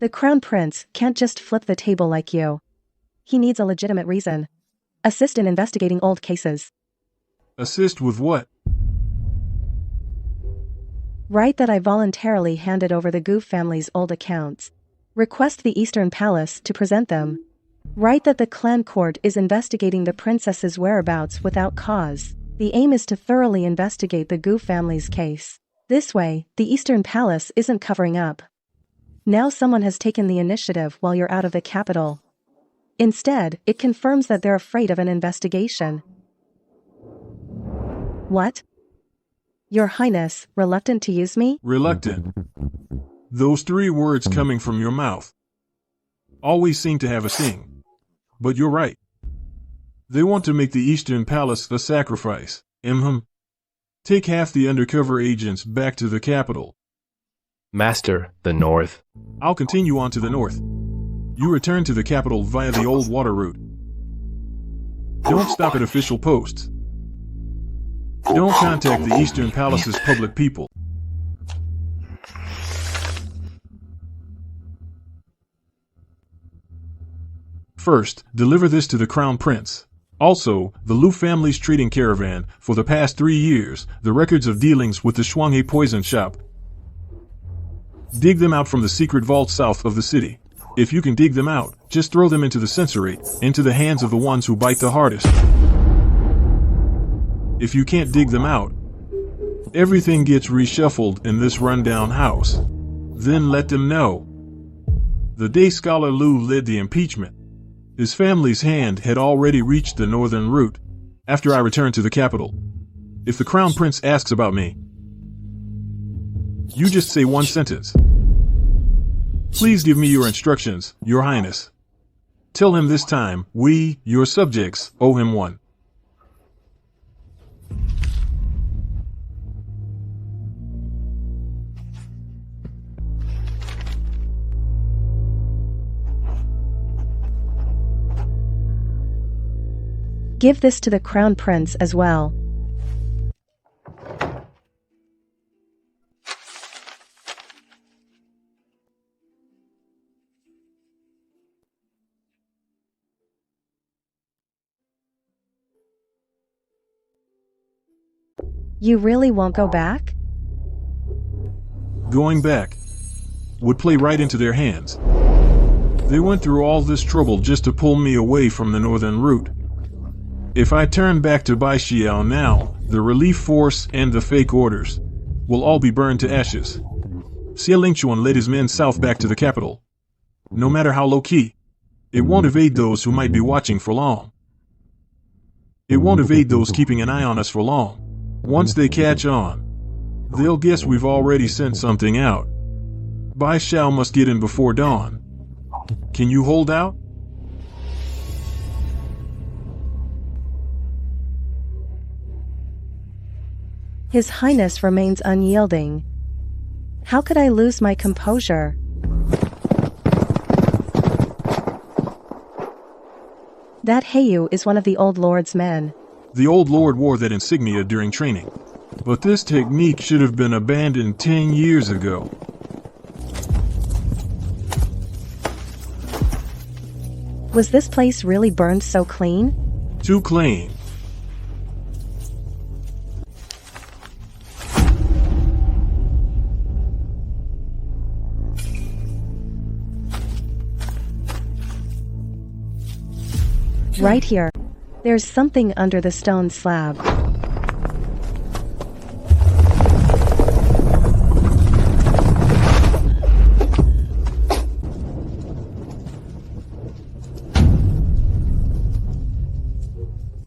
The crown prince can't just flip the table like you. He needs a legitimate reason. Assist in investigating old cases. Assist with what? Write that I voluntarily handed over the Gu family's old accounts. Request the Eastern Palace to present them. Write that the clan court is investigating the princess's whereabouts without cause. The aim is to thoroughly investigate the Gu family's case. This way, the Eastern Palace isn't covering up. Now someone has taken the initiative while you're out of the capital. Instead, it confirms that they're afraid of an investigation. What? Your Highness, reluctant to use me? Reluctant. Those three words coming from your mouth always seem to have a sting. But you're right. They want to make the Eastern Palace a sacrifice. Take half the undercover agents back to the capital. Master, the north. I'll continue on to the north. You return to the capital via the old water route. Don't stop at official posts. Don't contact the Eastern Palace's public people. First, deliver this to the Crown Prince. Also, the Lu family's trading caravan, for the past 3 years, the records of dealings with the Shuanghe poison shop. Dig them out from the secret vault south of the city. If you can dig them out, just throw them into the censorate, into the hands of the ones who bite the hardest. If you can't dig them out, everything gets reshuffled in this rundown house. Then let them know. The day Scholar Lu led the impeachment, his family's hand had already reached the northern route, after I returned to the capital. If the Crown Prince asks about me, you just say one sentence. Please give me your instructions, Your Highness. Tell him this time, we, your subjects, owe him one. Give this to the Crown Prince as well. You really won't go back? Going back would play right into their hands. They went through all this trouble just to pull me away from the northern route. If I turn back to Bai Xiao now, the relief force and the fake orders will all be burned to ashes. Xie Lingchuan led his men south back to the capital. No matter how low-key, it won't evade those who might be watching for long. It won't evade those keeping an eye on us for long. Once they catch on, they'll guess we've already sent something out. Bai Xiao must get in before dawn. Can you hold out? His Highness remains unyielding. How could I lose my composure? That Heiyu is one of the old lord's men. The old lord wore that insignia during training. But this technique should have been abandoned 10 years ago. Was this place really burned so clean? Too clean. Right here. There's something under the stone slab.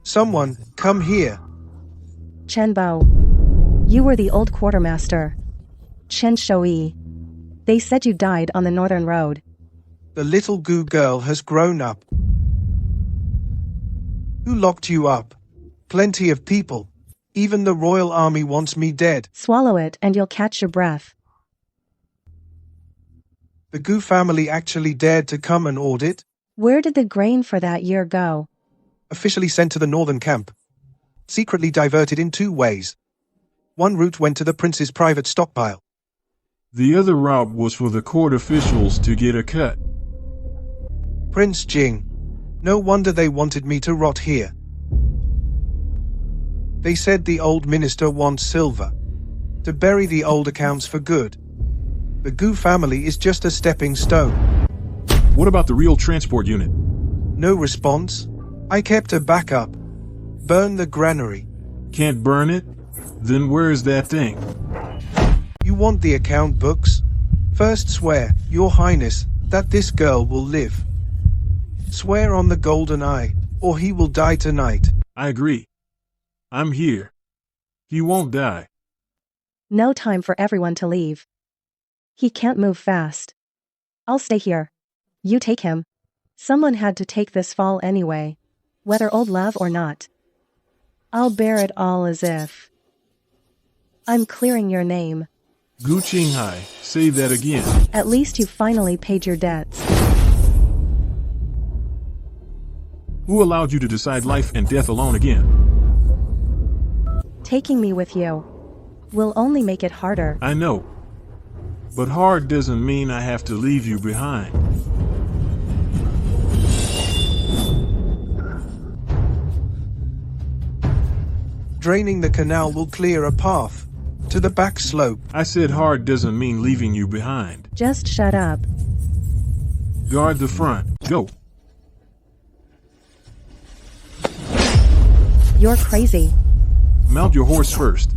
Someone, come here. Chenbo. You were the old quartermaster. Chen Shoui. They said you died on the northern road. The little Gu girl has grown up. Who locked you up? Plenty of people. Even the royal army wants me dead. Swallow it and you'll catch your breath. The Gu family actually dared to come and audit? Where did the grain for that year go? Officially sent to the northern camp. Secretly diverted in 2 ways. One route went to the prince's private stockpile. The other route was for the court officials to get a cut. Prince Jing. No wonder they wanted me to rot here. They said the old minister wants silver to bury the old accounts for good. The Gu family is just a stepping stone. What about the real transport unit? No response. I kept a backup. Burn the granary. Can't burn it? Then where's that thing? You want the account books? First swear, Your Highness, that this girl will live. Swear on the golden eye, or he will die tonight. I agree. I'm here. He won't die. No time for everyone to leave. He can't move fast. I'll stay here. You take him. Someone had to take this fall anyway. Whether old love or not. I'll bear it all as if I'm clearing your name. Gu Qinghai, say that again. At least you finally paid your debts. Who allowed you to decide life and death alone again? Taking me with you will only make it harder. I know. But hard doesn't mean I have to leave you behind. Draining the canal will clear a path to the back slope. I said hard doesn't mean leaving you behind. Just shut up. Guard the front. Go. You're crazy. Mount your horse first.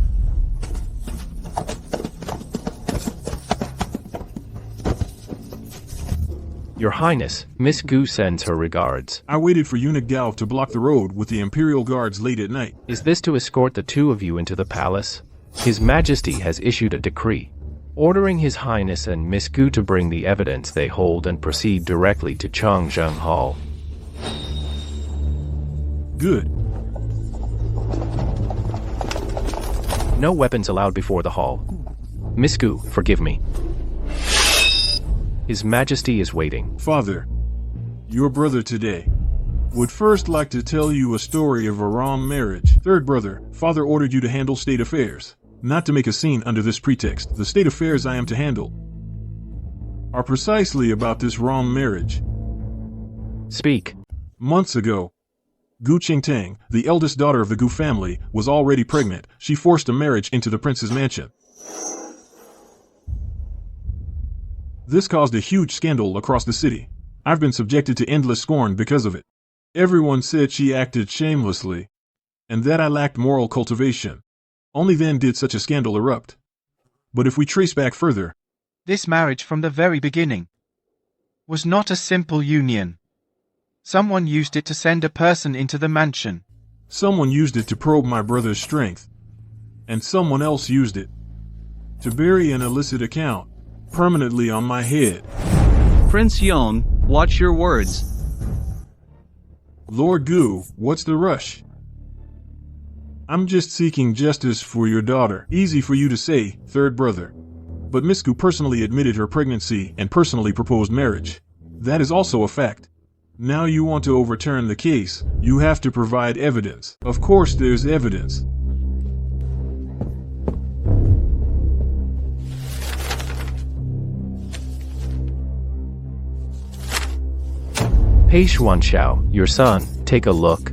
Your Highness, Miss Gu sends her regards. I waited for Eunuch Gao to block the road with the Imperial Guards late at night. Is this to escort the 2 of you into the palace? His Majesty has issued a decree, ordering His Highness and Miss Gu to bring the evidence they hold and proceed directly to Changzheng Hall. Good. No weapons allowed before the hall. Miss Gu, forgive me. His Majesty is waiting. Father, your brother today would first like to tell you a story of a wrong marriage. Third brother, father ordered you to handle state affairs, not to make a scene under this pretext. The state affairs I am to handle are precisely about this wrong marriage. Speak. Months ago, Gu Qingtang, the eldest daughter of the Gu family, was already pregnant. She forced a marriage into the prince's mansion. This caused a huge scandal across the city. I've been subjected to endless scorn because of it. Everyone said she acted shamelessly, and that I lacked moral cultivation. Only then did such a scandal erupt. But if we trace back further, This marriage from the very beginning was not a simple union. Someone used it to send a person into the mansion. someone used it to probe my brother's strength, and someone else used it to bury an illicit account permanently on my head. Prince Yong, watch your words. Lord Gu, what's the rush? I'm just seeking justice for your daughter. Easy for you to say, third brother. But Miss Gu personally admitted her pregnancy and personally proposed marriage. That is also a fact. Now you want to overturn the case, you have to provide evidence. Of course there's evidence. Pei Xuanxiao, your son, take a look.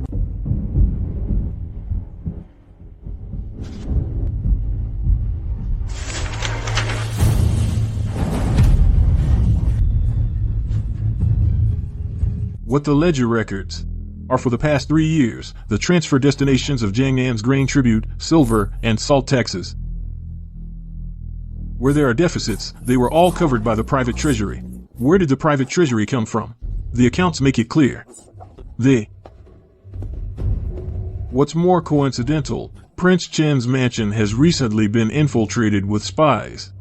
What the ledger records are for the past 3 years, the transfer destinations of Jiangnan's grain tribute, silver, and salt taxes. Where there are deficits, they were all covered by the private treasury. Where did the private treasury come from? The accounts make it clear. What's more coincidental, Prince Chen's mansion has recently been infiltrated with spies.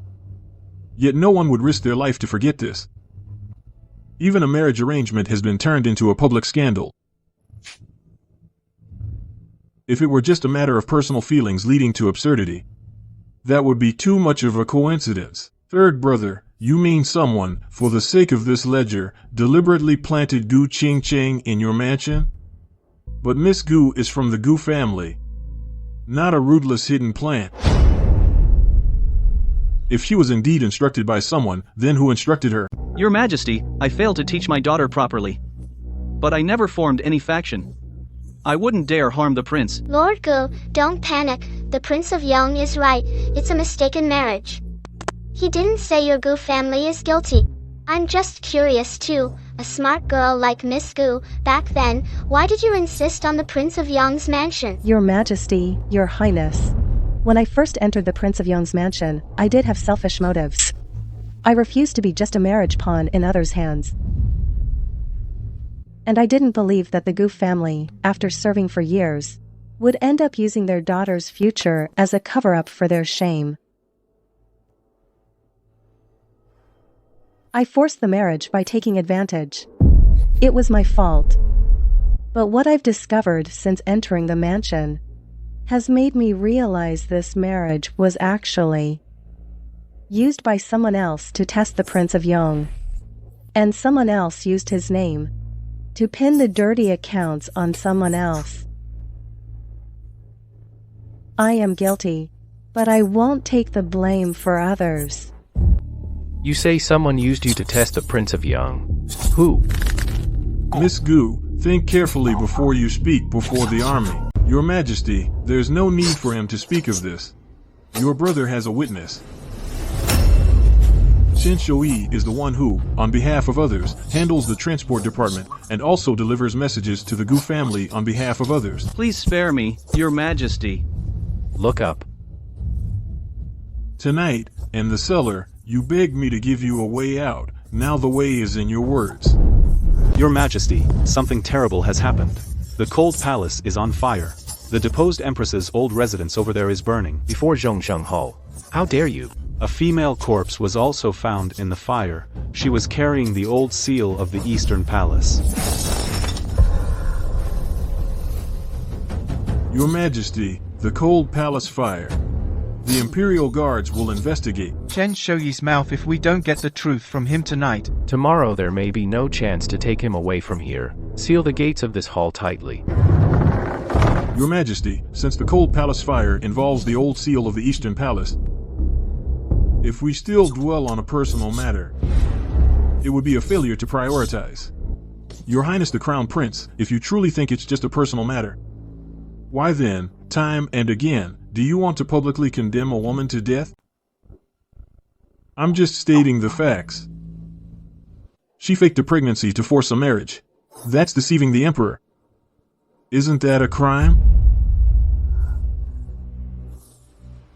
Yet no one would risk their life to forget this. Even a marriage arrangement has been turned into a public scandal. If it were just a matter of personal feelings leading to absurdity, that would be too much of a coincidence. Third brother, you mean someone, for the sake of this ledger, deliberately planted Gu Qingcheng in your mansion? But Miss Gu is from the Gu family, not a rootless hidden plant. If she was indeed instructed by someone, then who instructed her? Your Majesty, I failed to teach my daughter properly. But I never formed any faction. I wouldn't dare harm the prince. Lord Gu, don't panic. The Prince of Yong is right. It's a mistaken marriage. He didn't say your Gu family is guilty. I'm just curious too. A smart girl like Miss Gu, back then, why did you insist on the Prince of Yong's mansion? Your Majesty, Your Highness. When I first entered the Prince of Yong's mansion, I did have selfish motives. I refused to be just a marriage pawn in others' hands. And I didn't believe that the Gu family, after serving for years, would end up using their daughter's future as a cover-up for their shame. I forced the marriage by taking advantage. It was my fault. But what I've discovered since entering the mansion has made me realize this marriage was actually used by someone else to test the Prince of Yong. And someone else used his name to pin the dirty accounts on someone else. I am guilty, but I won't take the blame for others. You say someone used you to test the Prince of Yong. Who? Miss Gu, think carefully before you speak before the army. Your Majesty, there's no need for him to speak of this. Your brother has a witness. Shen Shui is the one who, on behalf of others, handles the transport department and also delivers messages to the Gu family on behalf of others. Please spare me, Your Majesty. Look up. Tonight, in the cellar, you begged me to give you a way out. Now the way is in your words. Your Majesty, something terrible has happened. The cold palace is on fire. The deposed empress's old residence over there is burning. Before Zhongsheng Ho. How dare you? A female corpse was also found in the fire. She was carrying the old seal of the Eastern Palace. Your Majesty, the cold palace fire. The Imperial Guards will investigate. Chen Shouyi's mouth if we don't get the truth from him tonight. Tomorrow there may be no chance to take him away from here. Seal the gates of this hall tightly. Your Majesty, since the cold palace fire involves the old seal of the Eastern Palace, if we still dwell on a personal matter, it would be a failure to prioritize. Your Highness the Crown Prince, if you truly think it's just a personal matter, why then, time and again, do you want to publicly condemn a woman to death? I'm just stating the facts. She faked a pregnancy to force a marriage. That's deceiving the Emperor. Isn't that a crime?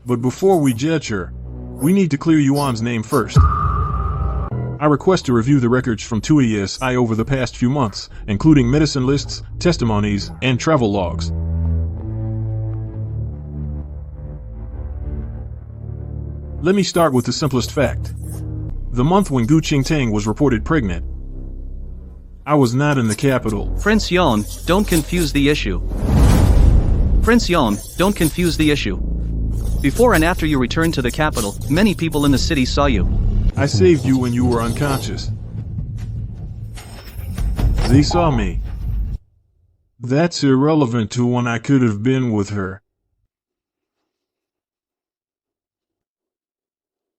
But before we judge her, we need to clear Yuan's name first. I request to review the records from 2ASI over the past few months, including medicine lists, testimonies, and travel logs. Let me start with the simplest fact. The month when Gu Qingtang was reported pregnant, I was not in the capital. Prince Yong, don't confuse the issue. Prince Yong, don't confuse the issue. Before and after you returned to the capital, many people in the city saw you. I saved you when you were unconscious. They saw me. That's irrelevant to when I could have been with her.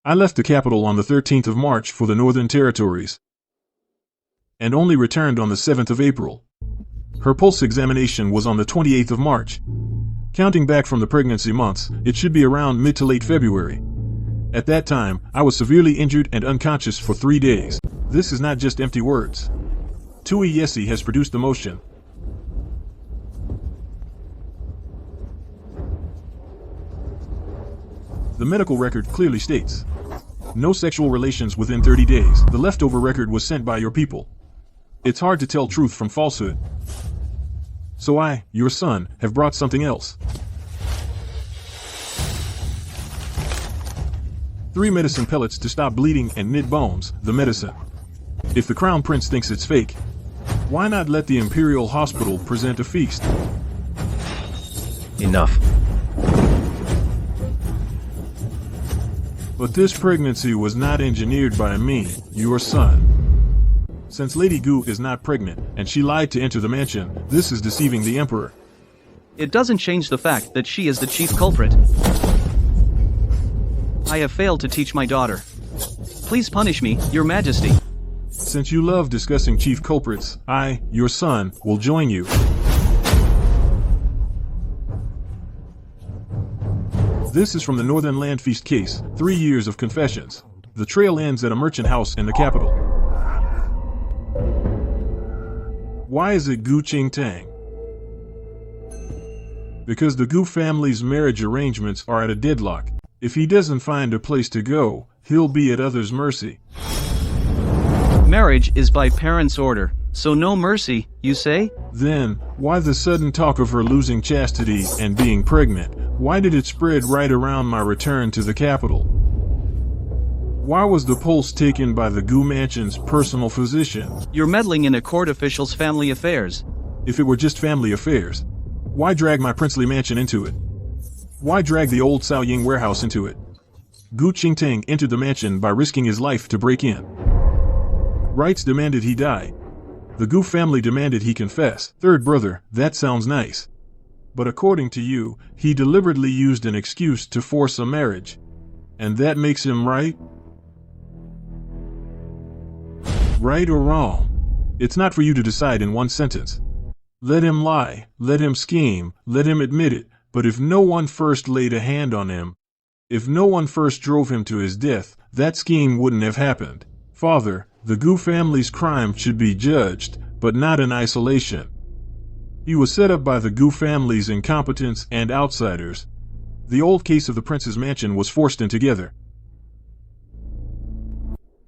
I left the capital on the 13th of March for the Northern Territories, and only returned on the 7th of April. Her pulse examination was on the 28th of March. Counting back from the pregnancy months, it should be around mid to late February. At that time, I was severely injured and unconscious for 3 days. This is not just empty words. 2ASI has produced the motion. The medical record clearly states, no sexual relations within 30 days. The leftover record was sent by your people. It's hard to tell truth from falsehood. So I, your son, have brought something else. 3 medicine pellets to stop bleeding and knit bones, the medicine. If the Crown Prince thinks it's fake, why not let the Imperial Hospital present a feast? Enough. But this pregnancy was not engineered by me, your son. Since Lady Gu is not pregnant, and she lied to enter the mansion, this is deceiving the Emperor. It doesn't change the fact that she is the chief culprit. I have failed to teach my daughter. Please punish me, Your Majesty. Since you love discussing chief culprits, I, your son, will join you. This is from the Northern Land Feast case, 3 years of confessions. The trail ends at a merchant house in the capital. Why is it Gu Qingtang? Because the Gu family's marriage arrangements are at a deadlock. If he doesn't find a place to go, he'll be at others' mercy. Marriage is by parents' order, so no mercy, you say? Then, why the sudden talk of her losing chastity and being pregnant? Why did it spread right around my return to the capital? Why was the pulse taken by the Gu Mansion's personal physician? You're meddling in a court official's family affairs. If it were just family affairs, why drag my princely mansion into it? Why drag the old Cao Ying warehouse into it? Gu Qingtang entered the mansion by risking his life to break in. Rights demanded he die. The Gu family demanded he confess. Third brother, that sounds nice. But according to you, he deliberately used an excuse to force a marriage. And that makes him right? Right or wrong? It's not for you to decide in one sentence. Let him lie, let him scheme, let him admit it, but if no one first laid a hand on him, if no one first drove him to his death, that scheme wouldn't have happened. Father, the Gu family's crime should be judged, but not in isolation. He was set up by the Gu family's incompetence and outsiders. The old case of the prince's mansion was forced in together.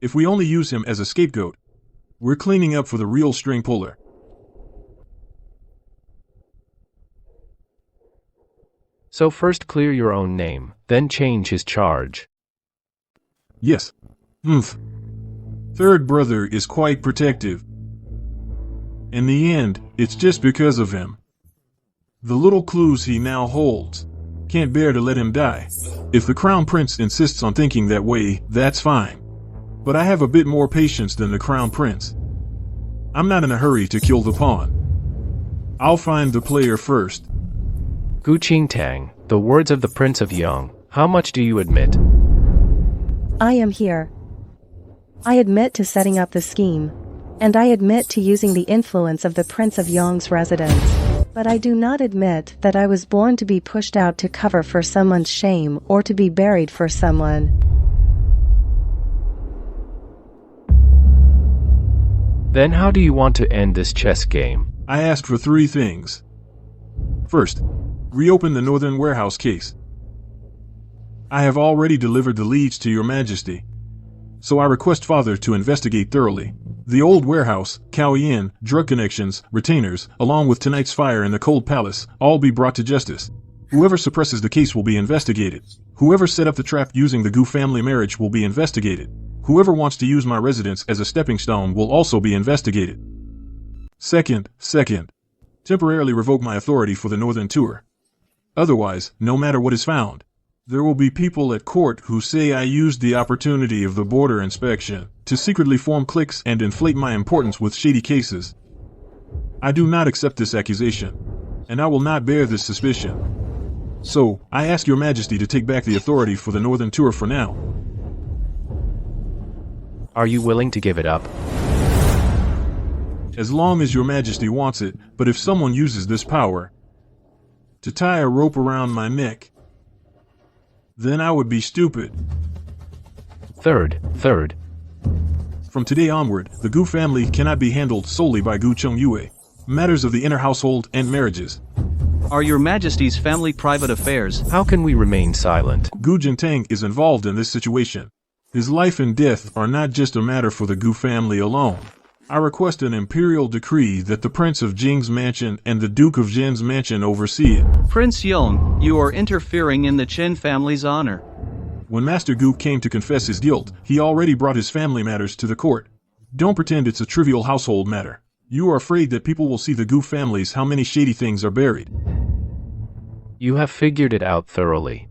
If we only use him as a scapegoat, we're cleaning up for the real string puller. So first clear your own name, then change his charge. Yes. Third brother is quite protective. In the end, it's just because of him. The little clues he now holds. Can't bear to let him die. If the Crown Prince insists on thinking that way, that's fine. But I have a bit more patience than the Crown Prince. I'm not in a hurry to kill the pawn. I'll find the player first. Gu Qingtang, the words of the Prince of Yong, how much do you admit? I am here. I admit to setting up the scheme. And I admit to using the influence of the Prince of Yong's residence. But I do not admit that I was born to be pushed out to cover for someone's shame or to be buried for someone. Then how do you want to end this chess game? I asked for 3 things. First, reopen the Northern Warehouse case. I have already delivered the leads to your majesty, so I request Father to investigate thoroughly. The old warehouse, Cao Yin, drug connections, retainers, along with tonight's fire in the Cold Palace, all be brought to justice. Whoever suppresses the case will be investigated. Whoever set up the trap using the Gu family marriage will be investigated. Whoever wants to use my residence as a stepping stone will also be investigated. Second, temporarily revoke my authority for the Northern Tour. Otherwise, no matter what is found, there will be people at court who say I used the opportunity of the border inspection to secretly form cliques and inflate my importance with shady cases. I do not accept this accusation, and I will not bear this suspicion. So, I ask your majesty to take back the authority for the Northern Tour for now. Are you willing to give it up? As long as your majesty wants it, but if someone uses this power to tie a rope around my neck, then I would be stupid. Third. From today onward, the Gu family cannot be handled solely by Gu Chongyue. Matters of the inner household and marriages Are your majesty's family private affairs? How can we remain silent? Gu Jintang is involved in this situation. His life and death are not just a matter for the Gu family alone. I request an imperial decree that the Prince of Jing's mansion and the Duke of Zhen's mansion oversee it. Prince Yong, you are interfering in the Qin family's honor. When Master Gu came to confess his guilt, he already brought his family matters to the court. Don't pretend it's a trivial household matter. You are afraid that people will see the Gu families how many shady things are buried. You have figured it out thoroughly.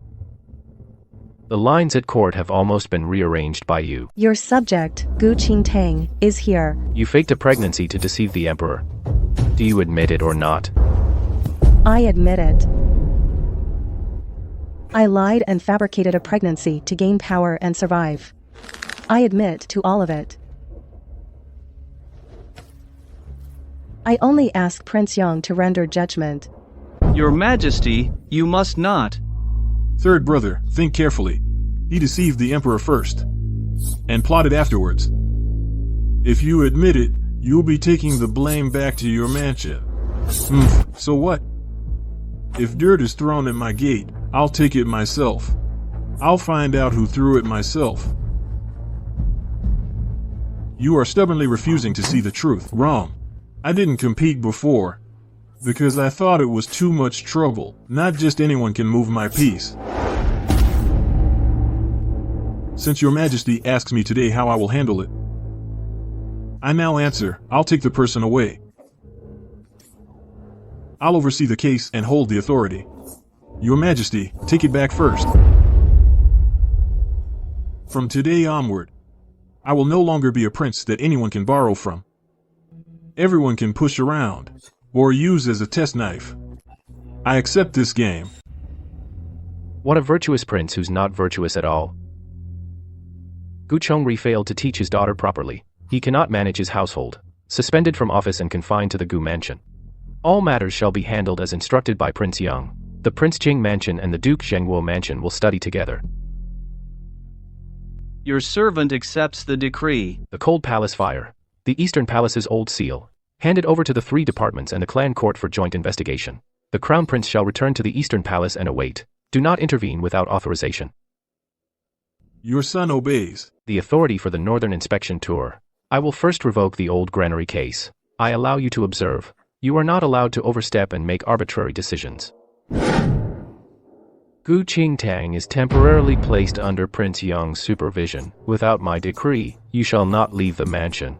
The lines at court have almost been rearranged by you. Your subject, Gu Qingtang, is here. You faked a pregnancy to deceive the emperor. Do you admit it or not? I admit it. I lied and fabricated a pregnancy to gain power and survive. I admit to all of it. I only ask Prince Yong to render judgment. Your Majesty, you must not. Third brother, think carefully. He deceived the emperor first, and plotted afterwards. If you admit it, you'll be taking the blame back to your mansion. So what? If dirt is thrown at my gate, I'll take it myself. I'll find out who threw it myself. You are stubbornly refusing to see the truth. Wrong. I didn't compete before, because I thought it was too much trouble. Not just anyone can move my piece. Since your majesty asks me today how I will handle it, I now answer, I'll take the person away. I'll oversee the case and hold the authority. Your majesty, take it back first. From today onward, I will no longer be a prince that anyone can borrow from. Everyone can push around, or use as a test knife. I accept this game. What a virtuous prince who's not virtuous at all. Gu Chongri failed to teach his daughter properly. He cannot manage his household, suspended from office and confined to the Gu mansion. All matters shall be handled as instructed by Prince Yong. The Prince Jing mansion and the Duke Zhengguo mansion will study together. Your servant accepts the decree. The Cold Palace fire. The Eastern Palace's old seal. Handed over to the 3 departments and the clan court for joint investigation. The Crown Prince shall return to the Eastern Palace and await. Do not intervene without authorization. Your son obeys. The authority for the Northern Inspection Tour. I will first revoke the old granary case. I allow you to observe. You are not allowed to overstep and make arbitrary decisions. Gu Qingtang is temporarily placed under Prince Yong's supervision. Without my decree, you shall not leave the mansion.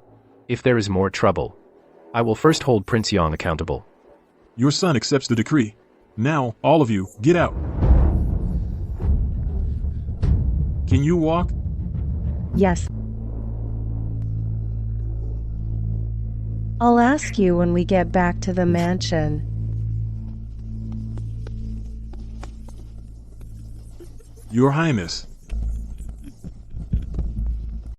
If there is more trouble, I will first hold Prince Yong accountable. Your son accepts the decree. Now, all of you, get out. Can you walk? Yes. I'll ask you when we get back to the mansion. Your Highness.